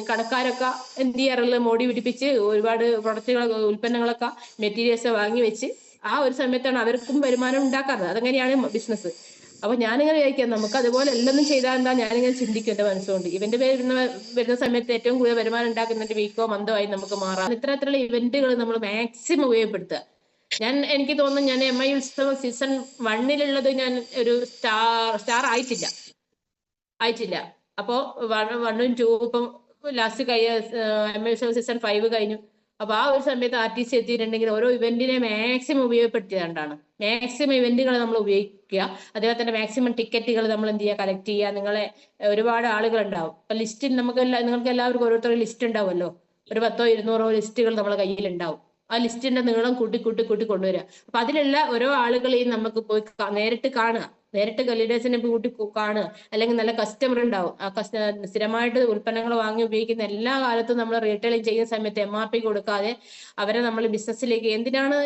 കടക്കാരൊക്കെ എന്ത് ചെയ്യാറുള്ളത്, മോടി പിടിപ്പിച്ച് ഒരുപാട് പ്രൊഡക്റ്റുകൾ ഉൽപ്പന്നങ്ങളൊക്കെ മെറ്റീരിയൽസ് വാങ്ങി വെച്ച് ആ ഒരു സമയത്താണ് അവർക്കും വരുമാനം ഉണ്ടാക്കാറ്. അതങ്ങനെയാണ് ബിസിനസ്. അപ്പൊ ഞാനിങ്ങനെ വിചാരിക്കാം, നമുക്ക് അതുപോലെ എല്ലാം ചെയ്താൽ എന്താ, ഞാനിങ്ങനെ ചിന്തിക്കും എന്റെ മനസ്സുകൊണ്ട്. ഇവന്റ് വരുന്ന സമയത്ത് ഏറ്റവും കൂടുതൽ വരുമാനം ഉണ്ടാക്കുന്നതിന്റെ വീക്കോ മന്തോ ആയി നമുക്ക് മാറാം. ഇത്തരത്തിലുള്ള ഇവന്റുകൾ നമ്മൾ മാക്സിമം ഉപയോഗപ്പെടുത്തുക. എനിക്ക് തോന്നുന്നു ഞാൻ MI ഉത്സവം സീസൺ 1 ഞാൻ ഒരു സ്റ്റാർ ആയിട്ടില്ല. അപ്പോ 1ഉം 2ഉം ഇപ്പം ലാസ്റ്റ് MI ഉത്സവം സീസൺ 5 കഴിഞ്ഞു. അപ്പൊ ആ ഒരു സമയത്ത് ആർട്ടിസ്റ്റ് എത്തിയിട്ടുണ്ടെങ്കിൽ ഓരോ ഇവന്റിനെ മാക്സിമം ഉപയോഗപ്പെടുത്തിയതുകൊണ്ടാണ്. മാക്സിമം ഇവന്റുകൾ നമ്മൾ ഉപയോഗിക്കുക. അതേപോലെ തന്നെ മാക്സിമം ടിക്കറ്റുകൾ നമ്മൾ എന്ത് ചെയ്യുക, കളക്ട് ചെയ്യുക. നിങ്ങളെ ഒരുപാട് ആളുകൾ ഉണ്ടാവും. അപ്പൊ ലിസ്റ്റിൽ നിങ്ങൾക്ക് എല്ലാവർക്കും ഓരോരുത്തരും ലിസ്റ്റ് ഉണ്ടാവുമല്ലോ. ഒരു 100-200 ലിസ്റ്റുകൾ നമ്മുടെ കയ്യിൽ ഉണ്ടാവും. ആ ലിസ്റ്റിന്റെ നീളം കൂട്ടി കൊണ്ടുവരിക. അപ്പൊ അതിലുള്ള ഓരോ ആളുകളെയും നമുക്ക് പോയി നേരിട്ട് കാണുക, നേരിട്ട് ലീഡേഴ്സിനെ കൂട്ടി കാണുക. അല്ലെങ്കിൽ നല്ല കസ്റ്റമർ ഉണ്ടാവും. ആ സ്ഥിരമായിട്ട് ഉൽപ്പന്നങ്ങൾ വാങ്ങി ഉപയോഗിക്കുന്ന എല്ലാ കാലത്തും നമ്മൾ റീറ്റെയിലിംഗ് ചെയ്യുന്ന സമയത്ത് MRP കൊടുക്കാതെ അവരെ നമ്മൾ ബിസിനസ്സിലേക്ക് എന്തിനാണ്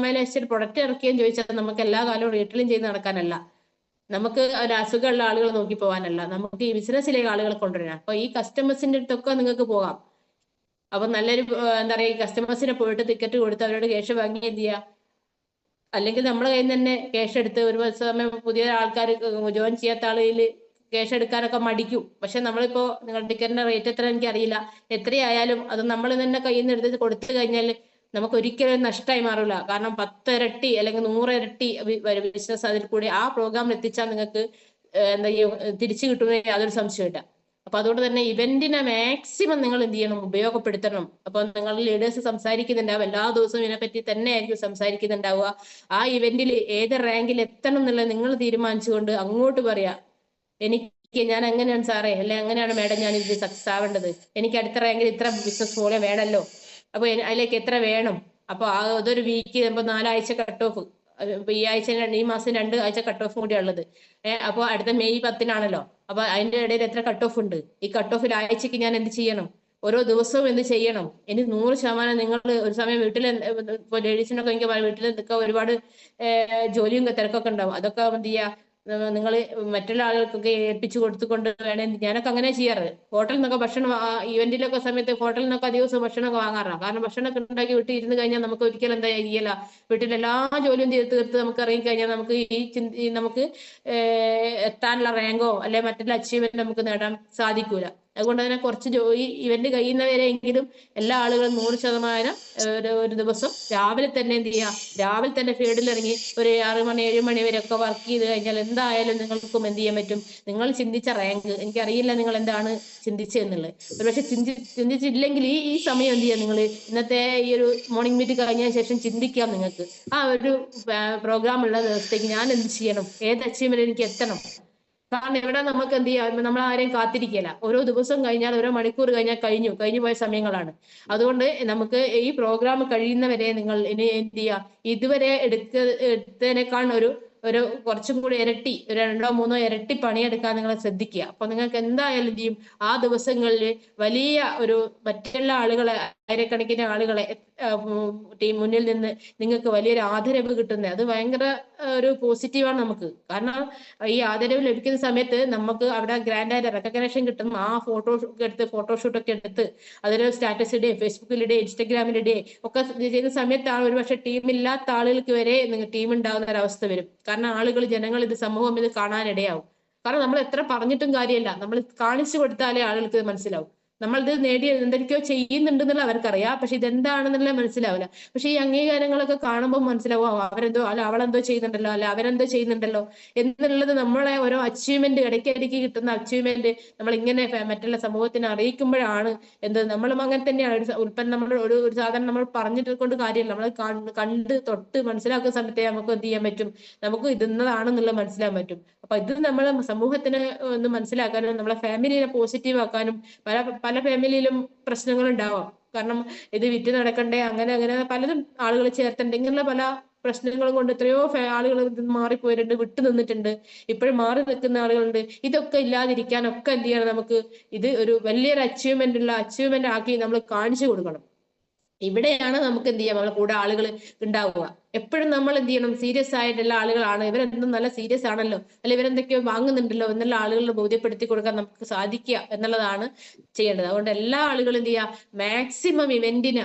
MI പ്രൊഡക്റ്റ് ഇറക്കിയെന്ന് ചോദിച്ചാൽ നമുക്ക് എല്ലാ കാലവും റീറ്റെയിലിംഗ് ചെയ്ത് നടക്കാനല്ല, നമുക്ക് ഒരു അസുഖമുള്ള ആളുകൾ നോക്കി പോകാനല്ല, നമുക്ക് ഈ ബിസിനസ്സിലേക്ക് ആളുകളെ കൊണ്ടുവരാൻ. അപ്പൊ ഈ കസ്റ്റമേഴ്സിന്റെ അടുത്തൊക്കെ നിങ്ങൾക്ക് പോകാം. അപ്പൊ നല്ലൊരു എന്താ പറയാ, ഈ കസ്റ്റമേഴ്സിനെ പോയിട്ട് ടിക്കറ്റ് കൊടുത്ത് അവരോട് ക്യാഷ് വാങ്ങി എന്ത് ചെയ്യുക, അല്ലെങ്കിൽ നമ്മുടെ കയ്യിൽ നിന്ന് തന്നെ ക്യാഷ് എടുത്ത് ഒരു സമയം പുതിയ ആൾക്കാർ ജോയിൻ ചെയ്യാത്ത ആളുകളിൽ ക്യാഷ് എടുക്കാനൊക്കെ മടിക്കും. പക്ഷെ നമ്മളിപ്പോ നിങ്ങളുടെ ടിക്കറ്റിന്റെ റേറ്റ് എത്ര എനിക്കറിയില്ല, എത്രയായാലും അത് നമ്മൾ തന്നെ കയ്യിൽ നിന്ന് എടുത്ത് കൊടുത്തു കഴിഞ്ഞാൽ നമുക്ക് ഒരിക്കലും നഷ്ടമായി മാറില്ല. കാരണം 10 ഇരട്ടി അല്ലെങ്കിൽ 100 ഇരട്ടി ബിസിനസ് അതിൽ കൂടി ആ പ്രോഗ്രാമിൽ എത്തിച്ചാൽ നിങ്ങൾക്ക് എന്താ തിരിച്ചു കിട്ടുന്നതിന് യാതൊരു സംശയമില്ല. അപ്പൊ അതുകൊണ്ട് തന്നെ ഇവന്റിനെ മാക്സിമം നിങ്ങൾ എന്ത് ചെയ്യണം, ഉപയോഗപ്പെടുത്തണം. അപ്പൊ നിങ്ങൾ ലീഡേഴ്സ് സംസാരിക്കുന്നുണ്ടാവും, എല്ലാ ദിവസവും ഇതിനെപ്പറ്റി തന്നെ ആയിരിക്കും സംസാരിക്കുന്നുണ്ടാവുക. ആ ഇവന്റിൽ ഏത് റാങ്കിൽ എത്തണം എന്നുള്ളത് നിങ്ങൾ തീരുമാനിച്ചുകൊണ്ട് അങ്ങോട്ട് പറയാ, ഞാൻ എങ്ങനെയാണ് സാറേ, അല്ലെ എങ്ങനെയാണ് മാഡം ഞാൻ ഇത് സക്സസ് ആവേണ്ടത്, എനിക്ക് അടുത്ത റാങ്കിൽ ഇത്ര ബിസിനസ് പോലെ വേണമല്ലോ, അപ്പൊ അതിലേക്ക് എത്ര വേണം. അപ്പൊ അതൊരു വീക്ക് 4 ആഴ്ച കട്ട് ഓഫ്. ഇപ്പൊ ഈ മാസം 2 ആഴ്ച കട്ട് ഓഫ് കൂടിയാണ് ഉള്ളത്. അപ്പൊ അടുത്ത മെയ് 10-നാണല്ലോ. അപ്പൊ അതിന്റെ ഇടയിൽ എത്ര കട്ട് ഓഫ് ഉണ്ട്, ഈ കട്ട് ഓഫിൽ ആഴ്ചക്ക് ഞാൻ എന്ത് ചെയ്യണം, ഓരോ ദിവസവും എന്ത് ചെയ്യണം. ഇനി 100% നിങ്ങൾ ഒരു സമയം വീട്ടിൽ ഇപ്പൊ ലേഡീസിനൊക്കെ എനിക്ക് വീട്ടിൽ നിൽക്കുക ഒരുപാട് ജോലിയും തിരക്കൊക്കെ ഉണ്ടാവും. അതൊക്കെ എന്ത് ചെയ്യുക, നിങ്ങൾ മറ്റുള്ള ആളുകൾക്കൊക്കെ ഏൽപ്പിച്ചു കൊടുത്തുകൊണ്ട് വേണം. ഞാനൊക്കെ അങ്ങനെ ചെയ്യാറ്. ഹോട്ടലിൽ നിന്നൊക്കെ ഭക്ഷണം ഇവന്റിലൊക്കെ സമയത്ത് ഹോട്ടലിൽ നിന്നൊക്കെ അധികം ഭക്ഷണമൊക്കെ വാങ്ങാറാണ്. കാരണം ഭക്ഷണമൊക്കെ ഉണ്ടാക്കി വീട്ടിൽ ഇരുന്ന് കഴിഞ്ഞാൽ നമുക്ക് ഒരിക്കലും എന്താ ചെയ്യല, വീട്ടിലെല്ലാ ജോലിയും തീർത്ത് നമുക്ക് ഇറങ്ങി കഴിഞ്ഞാൽ നമുക്ക് നമുക്ക് എത്താനുള്ള റാങ്കോ അല്ലെ മറ്റുള്ള അച്ചീവ്മെന്റ് നമുക്ക് നേടാൻ സാധിക്കൂല. അതുകൊണ്ട് തന്നെ കുറച്ച് ഇവന്റ് കഴിയുന്നവരെങ്കിലും എല്ലാ ആളുകളും 100% ഒരു ദിവസം രാവിലെ തന്നെ എന്ത് ചെയ്യുക, രാവിലെ തന്നെ ഫീൽഡിൽ ഇറങ്ങി ഒരു 6 മണി 7 മണി വരെ ഒക്കെ വർക്ക് ചെയ്ത് കഴിഞ്ഞാൽ എന്തായാലും നിങ്ങൾക്കും എന്ത് ചെയ്യാൻ പറ്റും, നിങ്ങൾ ചിന്തിച്ച റാങ്ക്, എനിക്കറിയില്ല നിങ്ങൾ എന്താണ് ചിന്തിച്ചതെന്നുള്ളത്, ഒരുപക്ഷെ ചിന്തിച്ചില്ലെങ്കിൽ ഈ സമയം എന്ത് ചെയ്യാം, നിങ്ങൾ ഇന്നത്തെ ഈ ഒരു മോർണിംഗ് മീറ്റ് കഴിഞ്ഞതിന് ശേഷം ചിന്തിക്കാം. നിങ്ങൾക്ക് ആ ഒരു പ്രോഗ്രാം ഉള്ള ദിവസത്തേക്ക് ഞാൻ എന്ത് ചെയ്യണം, ഏത് അച്ചീവ്മെന്റ് എനിക്ക് എത്തണം. കാരണം ഇവിടെ നമുക്ക് എന്ത് ചെയ്യാം, നമ്മൾ ആരെയും കാത്തിരിക്കില്ല. ഓരോ ദിവസം കഴിഞ്ഞാൽ, ഓരോ മണിക്കൂർ കഴിഞ്ഞാൽ കഴിഞ്ഞു പോയ സമയങ്ങളാണ്. അതുകൊണ്ട് നമുക്ക് ഈ പ്രോഗ്രാം കഴിയുന്നവരെ നിങ്ങൾ ഇനി എന്ത് ചെയ്യുക, ഇതുവരെ എടുത്തതിനേക്കാൾ ഒരു കുറച്ചും കൂടി ഇരട്ടി, ഒരു 2 3 ഇരട്ടി പണിയെടുക്കാൻ നിങ്ങൾ ശ്രദ്ധിക്കുക. അപ്പൊ നിങ്ങൾക്ക് എന്തായാലും എന്ത് ചെയ്യും, ആ ദിവസങ്ങളിൽ വലിയ മറ്റുള്ള ആളുകളെ, ആയിരക്കണക്കിന് ആളുകളെ ടീം മുന്നിൽ നിന്ന് നിങ്ങൾക്ക് വലിയൊരു ആദരവ് കിട്ടുന്നത്, അത് ഭയങ്കര ഒരു പോസിറ്റീവാണ് നമുക്ക്. കാരണം ഈ ആദരവ് ലഭിക്കുന്ന സമയത്ത് നമുക്ക് അവിടെ ഗ്രാൻഡായിട്ട് റെക്കഗ്നേഷൻ കിട്ടും. ആ ഫോട്ടോഷൂട്ടൊക്കെ എടുത്ത് അതിന് സ്റ്റാറ്റസ് ഇടുകയും ഫേസ്ബുക്കിലിടുകയും ഇൻസ്റ്റഗ്രാമിലിടുകയും ഒക്കെ ചെയ്യുന്ന സമയത്താണ് ഒരുപക്ഷെ ടീമില്ലാത്ത ആളുകൾക്ക് വരെ ടീം ഉണ്ടാകുന്ന ഒരവസ്ഥ വരും. കാരണം ജനങ്ങൾ സമൂഹം ഇത് കാണാനിടയാവും. കാരണം നമ്മൾ എത്ര പറഞ്ഞിട്ടും കാര്യമില്ല, നമ്മൾ കാണിച്ചു കൊടുത്താലേ ആളുകൾക്ക് മനസ്സിലാവും. നമ്മളിത് എന്തൊക്കെയോ ചെയ്യുന്നുണ്ടെന്നുള്ള അവർക്കറിയാം, പക്ഷെ ഇതെന്താണെന്നുള്ള മനസ്സിലാവില്ല. പക്ഷെ ഈ അംഗീകാരങ്ങളൊക്കെ കാണുമ്പോൾ മനസ്സിലാവും, അവരെന്തോ അല്ല അവളെന്തോ ചെയ്യുന്നുണ്ടല്ലോ, അല്ല അവരെന്തോ ചെയ്യുന്നുണ്ടല്ലോ എന്നുള്ളത്. നമ്മളെ ഓരോ അച്ചീവ്മെന്റ്, ഇടയ്ക്കിടയ്ക്ക് കിട്ടുന്ന അച്ചീവ്മെന്റ് നമ്മൾ ഇങ്ങനെ മറ്റുള്ള സമൂഹത്തിനെ അറിയിക്കുമ്പോഴാണ് നമ്മളും അങ്ങനെ തന്നെയാണ്. ഉൽപ്പന്നം നമ്മൾ ഒരു സാധനം നമ്മൾ പറഞ്ഞിട്ട് കൊണ്ട് കാര്യമില്ല, നമ്മൾ കണ്ട് തൊട്ട് മനസ്സിലാക്കുന്ന സമയത്തെ നമുക്ക് എന്ത് ചെയ്യാൻ പറ്റും, നമുക്ക് ഇതെന്നതാണെന്നുള്ള മനസ്സിലാക്കാൻ പറ്റും. അപ്പൊ ഇത് നമ്മളെ സമൂഹത്തിന് ഒന്ന് മനസ്സിലാക്കാനും നമ്മളെ ഫാമിലിയെ പോസിറ്റീവ് ആക്കാനും, പല ഫാമിലിയിലും പ്രശ്നങ്ങൾ ഉണ്ടാവാം. കാരണം ഇത് വിറ്റ് നടക്കണ്ടേ, അങ്ങനെ പലതും ആളുകൾ ചേർത്തുണ്ട്. ഇങ്ങനെയുള്ള പല പ്രശ്നങ്ങളും കൊണ്ട് എത്രയോ ആളുകൾ മാറിപ്പോയിട്ടുണ്ട്, വിട്ടു നിന്നിട്ടുണ്ട്, ഇപ്പോഴും മാറി നിൽക്കുന്ന ആളുകളുണ്ട്. ഇതൊക്കെ ഇല്ലാതിരിക്കാനൊക്കെ എന്ത് ചെയ്യണം, നമുക്ക് ഇത് ഒരു വലിയൊരു അച്ചീവ്മെന്റ് ആക്കി നമ്മൾ കാണിച്ചു കൊടുക്കണം. ഇവിടെയാണ് നമുക്ക് എന്ത് ചെയ്യാം, നമ്മളെ കൂടെ ആളുകൾ ഉണ്ടാവുക. എപ്പോഴും നമ്മൾ എന്ത് ചെയ്യണം, സീരിയസ് ആയിട്ടുള്ള ആളുകളാണ്, ഇവരെന്തും നല്ല സീരിയസ് ആണല്ലോ, അല്ലെ ഇവരെന്തൊക്കെയോ വാങ്ങുന്നുണ്ടല്ലോ എന്നുള്ള ആളുകളെ ബോധ്യപ്പെടുത്തി കൊടുക്കാൻ നമുക്ക് സാധിക്കുക എന്നുള്ളതാണ് ചെയ്യേണ്ടത്. അതുകൊണ്ട് എല്ലാ ആളുകളും എന്ത് ചെയ്യുക, മാക്സിമം ഇവന്റിന്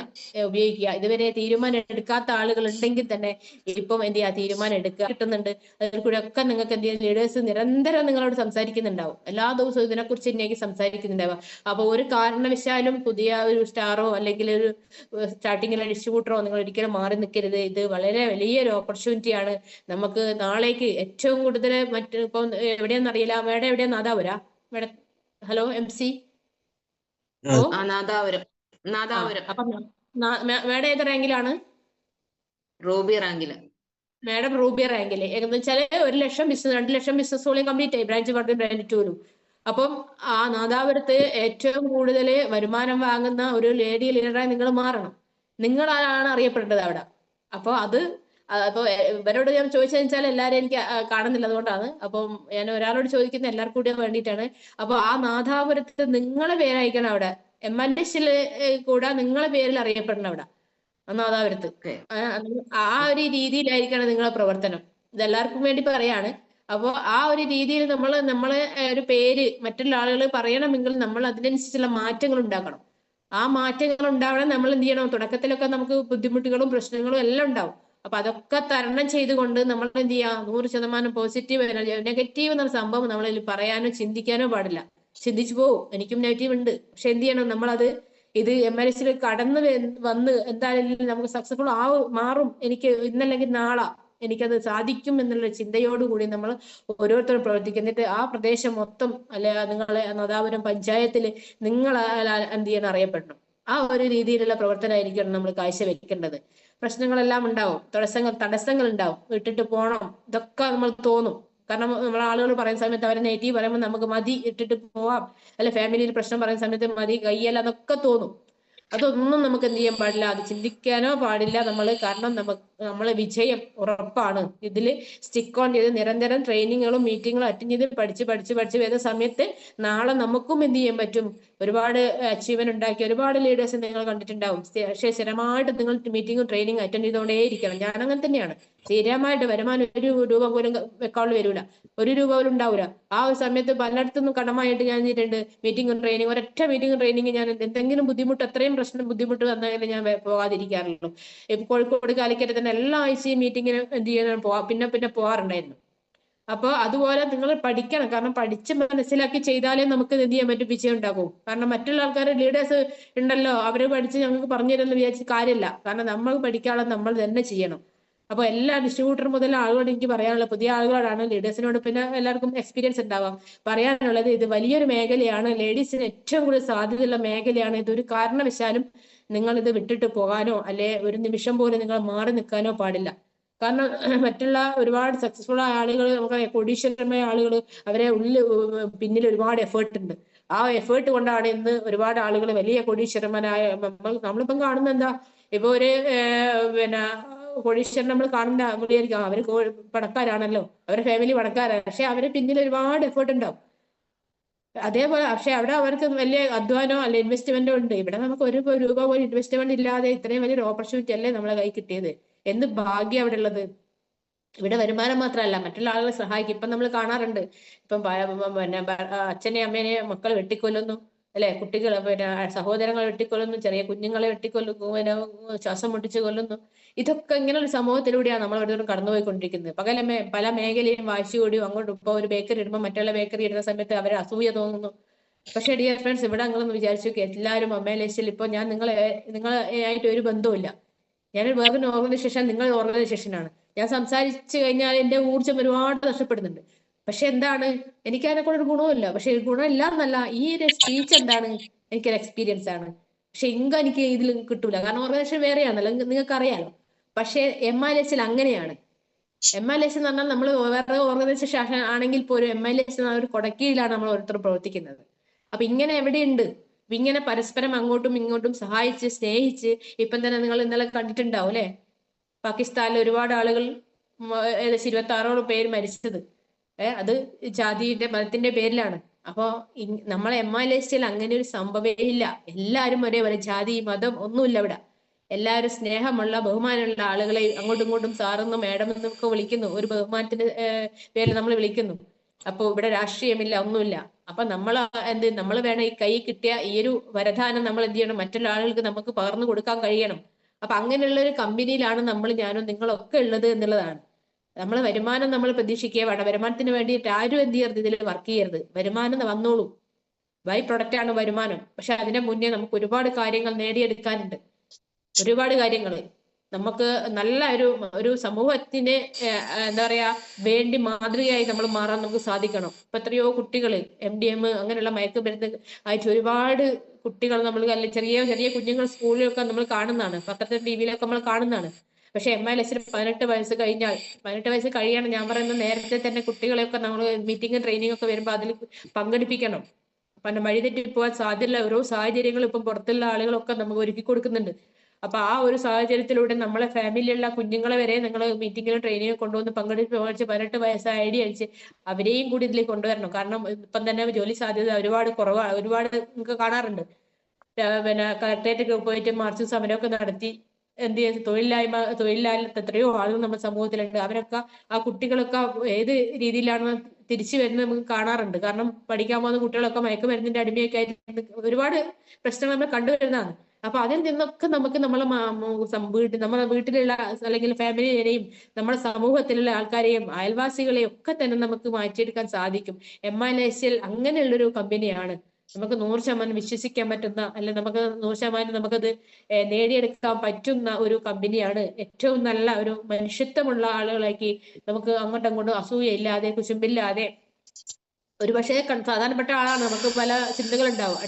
ഉപയോഗിക്കുക. ഇതുവരെ തീരുമാനം എടുക്കാത്ത ആളുകൾ ഉണ്ടെങ്കിൽ തന്നെ ഇപ്പം എന്ത് ചെയ്യുക, തീരുമാനം എടുക്കുക. കിട്ടുന്നുണ്ട്. അതിൽ കൂടെ ഒക്കെ നിങ്ങൾക്ക് എന്ത് ചെയ്യുക, ലീഡേഴ്സ് നിരന്തരം നിങ്ങളോട് സംസാരിക്കുന്നുണ്ടാവും. എല്ലാ ദിവസവും ഇതിനെക്കുറിച്ച് തന്നെയായിരിക്കും സംസാരിക്കുന്നുണ്ടാവുക. അപ്പൊ ഒരു കാരണവശാലും പുതിയ ഒരു സ്റ്റാറോ അല്ലെങ്കിൽ ഒരു സ്റ്റാർട്ടിങ്ങിലെ ഡിസ്ട്രിബ്യൂട്ടറോ നിങ്ങൾ ഒരിക്കലും മാറി നിൽക്കരുത്. ഇത് വളരെ വലിയൊരു ഓപ്പർച്യൂണിറ്റിയാണ്. നമുക്ക് നാളേക്ക് ഏറ്റവും കൂടുതൽ ഇപ്പം എവിടെയാണെന്നറിയില്ല, മേഡം എവിടെയാ, നാദാപുരാ മേഡം? Hello MC, Nadapuram. അപ്പൊ മേഡം ഏത് റാങ്കിലാണ്? റൂബി റാങ്കില്. മേഡം റൂബി റാങ്കില് എന്ന് വെച്ചാല് 1 ലക്ഷം ബിസിനസ്, 2 ലക്ഷം ബിസിനസ് വോളിയം കംപ്ലീറ്റ് ആയി, ബ്രാഞ്ച് 1 ബ്രാഞ്ച് 2. അപ്പം ആ നാദാപുരത്ത് ഏറ്റവും കൂടുതൽ വരുമാനം വാങ്ങുന്ന ഒരു ലേഡി ലീഡറായി നിങ്ങൾ മാറണം. നിങ്ങളാണ് അറിയപ്പെടേണ്ടത് അവിടെ. അപ്പൊ ഇവരോട് ഞാൻ ചോദിച്ചതെന്ന് വെച്ചാൽ എല്ലാവരും എനിക്ക് കാണുന്നില്ല, അതുകൊണ്ടാണ്. അപ്പം ഞാൻ ഒരാളോട് ചോദിക്കുന്ന എല്ലാവർക്കും കൂടി വേണ്ടിയിട്ടാണ്. അപ്പൊ ആ നാദാപുരത്ത് നിങ്ങളെ പേരായിരിക്കണം അവിടെ, MLSൽ കൂടെ നിങ്ങളെ പേരിൽ അറിയപ്പെടണം അവിടെ നാദാപുരത്ത്. ആ ഒരു രീതിയിലായിരിക്കണം നിങ്ങളെ പ്രവർത്തനം. ഇതെല്ലാവർക്കും വേണ്ടി പറയാണ്. അപ്പൊ ആ ഒരു രീതിയിൽ നമ്മളെ ഒരു പേര് മറ്റുള്ള ആളുകൾ പറയണമെങ്കിൽ നമ്മൾ അതിനനുസരിച്ചുള്ള മാറ്റങ്ങൾ ഉണ്ടാക്കണം. ആ മാറ്റങ്ങൾ ഉണ്ടാവണം. നമ്മൾ എന്ത് ചെയ്യണം, തുടക്കത്തിലൊക്കെ നമുക്ക് ബുദ്ധിമുട്ടുകളും പ്രശ്നങ്ങളും എല്ലാം ഉണ്ടാവും. അപ്പൊ അതൊക്കെ തരണം ചെയ്തുകൊണ്ട് നമ്മൾ എന്ത് ചെയ്യാം, 100% പോസിറ്റീവ് എനർജി. നെഗറ്റീവ് എന്ന സംഭവം നമ്മളിൽ പറയാനോ ചിന്തിക്കാനോ പാടില്ല. ചിന്തിച്ചു പോവും, എനിക്കും നെഗറ്റീവ് ഉണ്ട്. പക്ഷെ എന്ത് ചെയ്യണം, നമ്മളത് ഇത് MLSൽ കടന്നു വന്ന് എന്തായാലും നമുക്ക് സക്സസ്ഫുൾ മാറും, എനിക്ക് ഇന്നല്ലെങ്കിൽ നാളെ എനിക്കത് സാധിക്കും എന്നുള്ള ചിന്തയോടുകൂടി നമ്മൾ ഓരോരുത്തരും പ്രവർത്തിക്കും. എന്നിട്ട് ആ പ്രദേശം മൊത്തം നിങ്ങളെ നാദാപുരം പഞ്ചായത്തിൽ നിങ്ങൾ എന്ത് ചെയ്യാൻ അറിയപ്പെടണം. ആ ഒരു രീതിയിലുള്ള പ്രവർത്തനമായിരിക്കണം നമ്മൾ കാഴ്ചവെക്കേണ്ടത്. പ്രശ്നങ്ങളെല്ലാം ഉണ്ടാവും, തടസ്സങ്ങൾ ഉണ്ടാവും, ഇട്ടിട്ട് പോകണം, ഇതൊക്കെ നമ്മൾ തോന്നും. കാരണം നമ്മളെ ആളുകൾ പറയുന്ന സമയത്ത് അവരെ നെഗറ്റീവ് പറയുമ്പോൾ നമുക്ക് മതി, ഇട്ടിട്ട് പോവാം, അല്ലെ ഫാമിലിയിൽ പ്രശ്നം പറയുന്ന സമയത്ത് മതി, കയ്യല്ല എന്നൊക്കെ തോന്നും. അതൊന്നും നമുക്ക് എന്ത് ചെയ്യാൻ പാടില്ല, അത് ചിന്തിക്കാനോ പാടില്ല നമ്മൾ. കാരണം നമ്മളെ വിജയം ഉറപ്പാണ്. ഇതിൽ സ്റ്റിക്ക് ഓൺ ചെയ്ത് നിരന്തരം ട്രെയിനിങ്ങുകളും മീറ്റിങ്ങുകളും അറ്റൻഡ് ചെയ്ത് പഠിച്ച് വരുന്ന സമയത്ത് നാളെ നമുക്കും എന്ത് ചെയ്യാൻ പറ്റും, ഒരുപാട് അച്ചീവ്മെന്റ് ഉണ്ടാക്കി ഒരുപാട് ലീഡേഴ്സ് നിങ്ങൾ കണ്ടിട്ടുണ്ടാവും. പക്ഷേ സ്ഥിരമായിട്ട് നിങ്ങൾ മീറ്റിങ്ങും ട്രെയിനിങ് അറ്റൻഡ് ചെയ്തുകൊണ്ടേയിരിക്കണം. ഞാൻ അങ്ങനെ തന്നെയാണ്. സ്ഥിരമായിട്ട് വരുമാനം 1 രൂപ പോലും അക്കൗണ്ടിൽ വരൂല, 1 രൂപ പോലും ഉണ്ടാവില്ല. ആ ഒരു സമയത്ത് പലയിടത്തുനിന്നും കടമായിട്ട് ഞാൻ ചെയ്തിട്ടുണ്ട് മീറ്റിങ്ങും ട്രെയിനിങ്. ഒരൊറ്റ മീറ്റിംഗ് ട്രെയിനിങ് ഞാൻ എന്തെങ്കിലും ബുദ്ധിമുട്ട്, എത്രയും ബുദ്ധിമുട്ട് വന്നാലും ഞാൻ പോകാതിരിക്കാറുള്ളൂ. കോഴിക്കോട് കാലിക്കറ്റ് തന്നെ എല്ലാ ആഴ്ചയും മീറ്റിങ്ങിന് എന്ത് ചെയ്യാൻ പിന്നെ പോകാറുണ്ടായിരുന്നു. അപ്പൊ അതുപോലെ നിങ്ങൾ പഠിക്കണം. കാരണം പഠിച്ച് മനസ്സിലാക്കി ചെയ്താലേ നമുക്ക് എന്ത് ചെയ്യാൻ പറ്റും, വിജയം ഉണ്ടാകും. കാരണം മറ്റുള്ള ആൾക്കാർ ലീഡേഴ്സ് ഉണ്ടല്ലോ, അവര് പഠിച്ച് ഞങ്ങൾക്ക് പറഞ്ഞു തരുമെന്ന് വിചാരിച്ച് കാര്യമില്ല. കാരണം നമ്മൾ പഠിക്കാനുള്ള നമ്മൾ തന്നെ ചെയ്യണം. അപ്പൊ എല്ലാ ഡിസ്ട്രിബ്യൂട്ടർ മുതൽ ആളുകളോട് എനിക്ക് പറയാനുള്ള, പുതിയ ആളുകളോടാണ്, ലീഡേഴ്സിനോട് പിന്നെ എല്ലാവർക്കും എക്സ്പീരിയൻസ് ഉണ്ടാവാം, പറയാനുള്ളത് ഇത് വലിയൊരു മേഖലയാണ്. ലേഡീസിന് ഏറ്റവും കൂടുതൽ സാധ്യതയുള്ള മേഖലയാണ്. ഇതൊരു കാരണവശാലും നിങ്ങൾ ഇത് വിട്ടിട്ട് പോകാനോ അല്ലെ ഒരു നിമിഷം പോലും നിങ്ങൾ മാറി നിൽക്കാനോ പാടില്ല. കാരണം മറ്റുള്ള ഒരുപാട് സക്സസ്ഫുൾ ആയ ആളുകൾ, നമുക്കറിയാം കോടീശ്വരമായ ആളുകൾ, അവരെ പിന്നിൽ ഒരുപാട് എഫേർട്ട് ഉണ്ട്. ആ എഫേർട്ട് കൊണ്ടാണ് ഇന്ന് ഒരുപാട് ആളുകൾ വലിയ കോടീശ്വരന്മാരായ. നമ്മളിപ്പം കാണുന്ന എന്താ, ഇപ്പൊ ഒരു പിന്നെ കോടീശ്വരൻ നമ്മൾ കാണുന്ന വിളിയായിരിക്കും, അവര് പണക്കാരാണല്ലോ, അവരുടെ ഫാമിലി പണക്കാരാണ്, പക്ഷെ അവരെ പിന്നിൽ ഒരുപാട് എഫേർട്ട് ഉണ്ടാവും. അതേപോലെ പക്ഷെ അവിടെ അവർക്ക് വലിയ അധ്വാനോ അല്ലെ ഇൻവെസ്റ്റ്മെന്റോ ഉണ്ട്. ഇവിടെ നമുക്ക് ഒരു രൂപ പോലും ഇൻവെസ്റ്റ്മെന്റ് ഇല്ലാതെ ഇത്രയും വലിയൊരു ഓപ്പർച്യൂണിറ്റി അല്ലേ നമ്മളെ കൈ കിട്ടിയത്. എന്ത് ഭാഗ്യം അവിടെ ഉള്ളത്. ഇവിടെ വരുമാനം മാത്രമല്ല, മറ്റുള്ള ആളുകളെ സഹായിക്കും. ഇപ്പൊ നമ്മൾ കാണാറുണ്ട്, ഇപ്പം പിന്നെ അച്ഛനെ അമ്മേനെ മക്കൾ വെട്ടിക്കൊല്ലുന്നു അല്ലെ, കുട്ടികൾ പിന്നെ സഹോദരങ്ങളെ വെട്ടിക്കൊല്ലുന്നു, ചെറിയ കുഞ്ഞുങ്ങളെ വെട്ടിക്കൊല്ലുന്നു, പിന്നെ ശ്വാസം മുട്ടിച്ച് കൊല്ലുന്നു. ഇതൊക്കെ ഇങ്ങനെ ഒരു സമൂഹത്തിലൂടെയാണ് നമ്മൾ ഇവിടെ കടന്നുപോയിക്കൊണ്ടിരിക്കുന്നത്. പല മേഖലയും വാശിയോടിയും അങ്ങോട്ടും. ഇപ്പൊ ഒരു ബേക്കറി ഇടുമ്പോൾ മറ്റുള്ള ബേക്കറി ഇടുന്ന സമയത്ത് അവരെ അസൂയ തോന്നുന്നു. പക്ഷെ ഡിയർ ഫ്രണ്ട്സ്, ഇവിടെ അങ്ങനൊന്ന് വിചാരിച്ചു നോക്കി, എല്ലാവരും അമ്മയിലേശിൽ ഇപ്പൊ ഞാൻ നിങ്ങളെ ആയിട്ട് ഒരു ബന്ധവുമില്ല. ഞാൻ വേറൊരു ഓർഗനൈസേഷൻ, നിങ്ങളുടെ ഓർഗനൈസേഷനാണ്. ഞാൻ സംസാരിച്ചു കഴിഞ്ഞാൽ എന്റെ ഊർജ്ജം ഒരുപാട് നഷ്ടപ്പെടുന്നുണ്ട്. പക്ഷെ എന്താണ്, എനിക്ക് അതിനെ കൊണ്ട് ഒരു ഗുണവുമില്ല. പക്ഷെ ഗുണമില്ല എന്നല്ല, ഈ ഒരു സ്പീച്ച് എന്താണ്, എനിക്കൊരു എക്സ്പീരിയൻസ് ആണ്. പക്ഷെ ഇങ്ക എനിക്ക് ഇതിൽ കിട്ടൂല, കാരണം ഓർഗനൈസേഷൻ വേറെയാണല്ലോ, നിങ്ങൾക്ക് അറിയാലോ. പക്ഷെ MILS അങ്ങനെയാണ്. MILS എന്ന് പറഞ്ഞാൽ നമ്മൾ വേറെ ഓർഗനൈസേഷൻ ആണെങ്കിൽ പോലും MILS എന്ന ഒരു കൊടക്കീഴിലാണ് നമ്മൾ ഓരോരുത്തർ പ്രവർത്തിക്കുന്നത്. അപ്പൊ ഇങ്ങനെ എവിടെയുണ്ട്, ഇങ്ങനെ പരസ്പരം അങ്ങോട്ടും ഇങ്ങോട്ടും സഹായിച്ച് സ്നേഹിച്ച്. ഇപ്പം തന്നെ നിങ്ങൾ ഇന്നലെ കണ്ടിട്ടുണ്ടാവും അല്ലെ, പാകിസ്ഥാനിൽ ഒരുപാട് ആളുകൾ ഏകദേശം 26 പേര് മരിച്ചത് അത് ജാതിയുടെ മതത്തിന്റെ പേരിലാണ്. അപ്പൊ നമ്മളെ MILS അങ്ങനെ ഒരു സംഭവമേ ഇല്ല. എല്ലാവരും ഒരേപോലെ, ജാതി മതം ഒന്നുമില്ല ഇവിടെ. എല്ലാവരും സ്നേഹമുള്ള ബഹുമാനമുള്ള ആളുകളെ അങ്ങോട്ടും ഇങ്ങോട്ടും സാറെന്നും മേഡം എന്നും ഒക്കെ വിളിക്കുന്നു. ഒരു ബഹുമാനത്തിന്റെ പേരിൽ നമ്മൾ വിളിക്കുന്നു. അപ്പൊ ഇവിടെ രാഷ്ട്രീയമില്ല, ഒന്നുമില്ല. അപ്പൊ നമ്മൾ വേണം ഈ കൈ കിട്ടിയ ഈ ഒരു വരദാനം നമ്മൾ എന്ത് ചെയ്യണം, മറ്റുള്ള ആളുകൾക്ക് നമുക്ക് പകർന്നു കൊടുക്കാൻ കഴിയണം. അപ്പൊ അങ്ങനെയുള്ള ഒരു കമ്പനിയിലാണ് ഞാനും നിങ്ങളൊക്കെ ഉള്ളത് എന്നുള്ളതാണ്. നമ്മളെ വരുമാനം നമ്മൾ പ്രതീക്ഷിക്കുക വേണം. വരുമാനത്തിന് വേണ്ടിയിട്ട് ആരും എന്ത് ചെയ്യരുത്, ഇതിൽ വർക്ക് ചെയ്യരുത്. വരുമാനം വന്നോളൂ, ബൈ പ്രൊഡക്റ്റ് ആണ് വരുമാനം. പക്ഷെ അതിനെ മുന്നേ നമുക്ക് ഒരുപാട് കാര്യങ്ങൾ നേടിയെടുക്കാനുണ്ട്. ഒരുപാട് കാര്യങ്ങൾ നമുക്ക് നല്ല ഒരു സമൂഹത്തിന് എന്താ പറയാ വേണ്ടി മാതൃകയായി നമ്മൾ മാറാൻ നമുക്ക് സാധിക്കണം. ഇപ്പൊ എത്രയോ കുട്ടികൾ MDM അങ്ങനെയുള്ള മയക്കുമരുന്ന് ആയിട്ട് ഒരുപാട് കുട്ടികൾ നമ്മൾ ചെറിയ ചെറിയ കുഞ്ഞുങ്ങൾ സ്കൂളിലൊക്കെ നമ്മൾ കാണുന്നതാണ്, പത്രത്തിലും TV-യിലൊക്കെ നമ്മൾ കാണുന്നതാണ്. പക്ഷെ MILS 18 വയസ്സ് കഴിഞ്ഞാൽ, 18 വയസ്സ് കഴിയാണ് ഞാൻ പറയുന്നത്, നേരത്തെ തന്നെ കുട്ടികളെയൊക്കെ നമ്മൾ മീറ്റിംഗ് ട്രെയിനിങ് ഒക്കെ വരുമ്പോൾ അതിൽ പങ്കെടുപ്പിക്കണം. പിന്നെ വഴിതെറ്റി പോകാൻ സാധ്യതയുള്ള ഓരോ സാഹചര്യങ്ങൾ ഇപ്പം പുറത്തുള്ള ആളുകളൊക്കെ നമുക്ക് ഒരുക്കി കൊടുക്കുന്നുണ്ട്. അപ്പൊ ആ ഒരു സാഹചര്യത്തിലൂടെ നമ്മളെ ഫാമിലിയിലുള്ള കുഞ്ഞുങ്ങളെ വരെ നിങ്ങൾ മീറ്റിങ്ങിലും ട്രെയിനിങ്ങിലും കൊണ്ടുവന്ന് പങ്കെടുപ്പിച്ച് 18 വയസ്സ് ID അടിച്ച് അവരെയും കൂടി ഇതിലേക്ക് കൊണ്ടുവരണം. കാരണം ഇപ്പം തന്നെ ജോലി സാധ്യത ഒരുപാട് കുറവാണ്. ഒരുപാട് നിങ്ങൾക്ക് കാണാറുണ്ട്, പിന്നെ കളക്ടറേറ്റ് പോയിട്ട് മാർച്ചും സമരമൊക്കെ നടത്തി എന്ത് ചെയ്ത് തൊഴിലില്ലാത്ത എത്രയോ ആളുകൾ നമ്മുടെ സമൂഹത്തിലുണ്ട്. അവരൊക്കെ, ആ കുട്ടികളൊക്കെ ഏത് രീതിയിലാണ് തിരിച്ചു വരുന്നത് നമുക്ക് കാണാറുണ്ട്. കാരണം പഠിക്കാൻ പോകുന്ന കുട്ടികളൊക്കെ മയക്കുമരുന്നിന്റെ അടിമയൊക്കെ ആയിട്ട് ഒരുപാട് പ്രശ്നങ്ങൾ നമ്മൾ കണ്ടുവരുന്നതാണ്. അപ്പൊ അതിൽ നിന്നൊക്കെ നമുക്ക് നമ്മളെ വീട്ടിലുള്ള അല്ലെങ്കിൽ ഫാമിലിയെയും നമ്മുടെ സമൂഹത്തിലുള്ള ആൾക്കാരെയും അയൽവാസികളെയും ഒക്കെ തന്നെ നമുക്ക് മാറ്റിയെടുക്കാൻ സാധിക്കും. MILS അങ്ങനെയുള്ളൊരു കമ്പനിയാണ്. നമുക്ക് 100% വിശ്വസിക്കാൻ പറ്റുന്ന, അല്ലെങ്കിൽ നമുക്ക് 100% നമുക്കത് നേടിയെടുക്കാൻ പറ്റുന്ന ഒരു കമ്പനിയാണ്. ഏറ്റവും നല്ല ഒരു മനുഷ്യത്വമുള്ള ആളുകളാക്കി നമുക്ക് അങ്ങോട്ടും അങ്ങോട്ടും അസൂയയില്ലാതെ കുശുമ്പില്ലാതെ. ഒരു പക്ഷേ സാധാരണപ്പെട്ട ആളാണ്, നമുക്ക് പല ചിന്തകൾ ഉണ്ടാവും.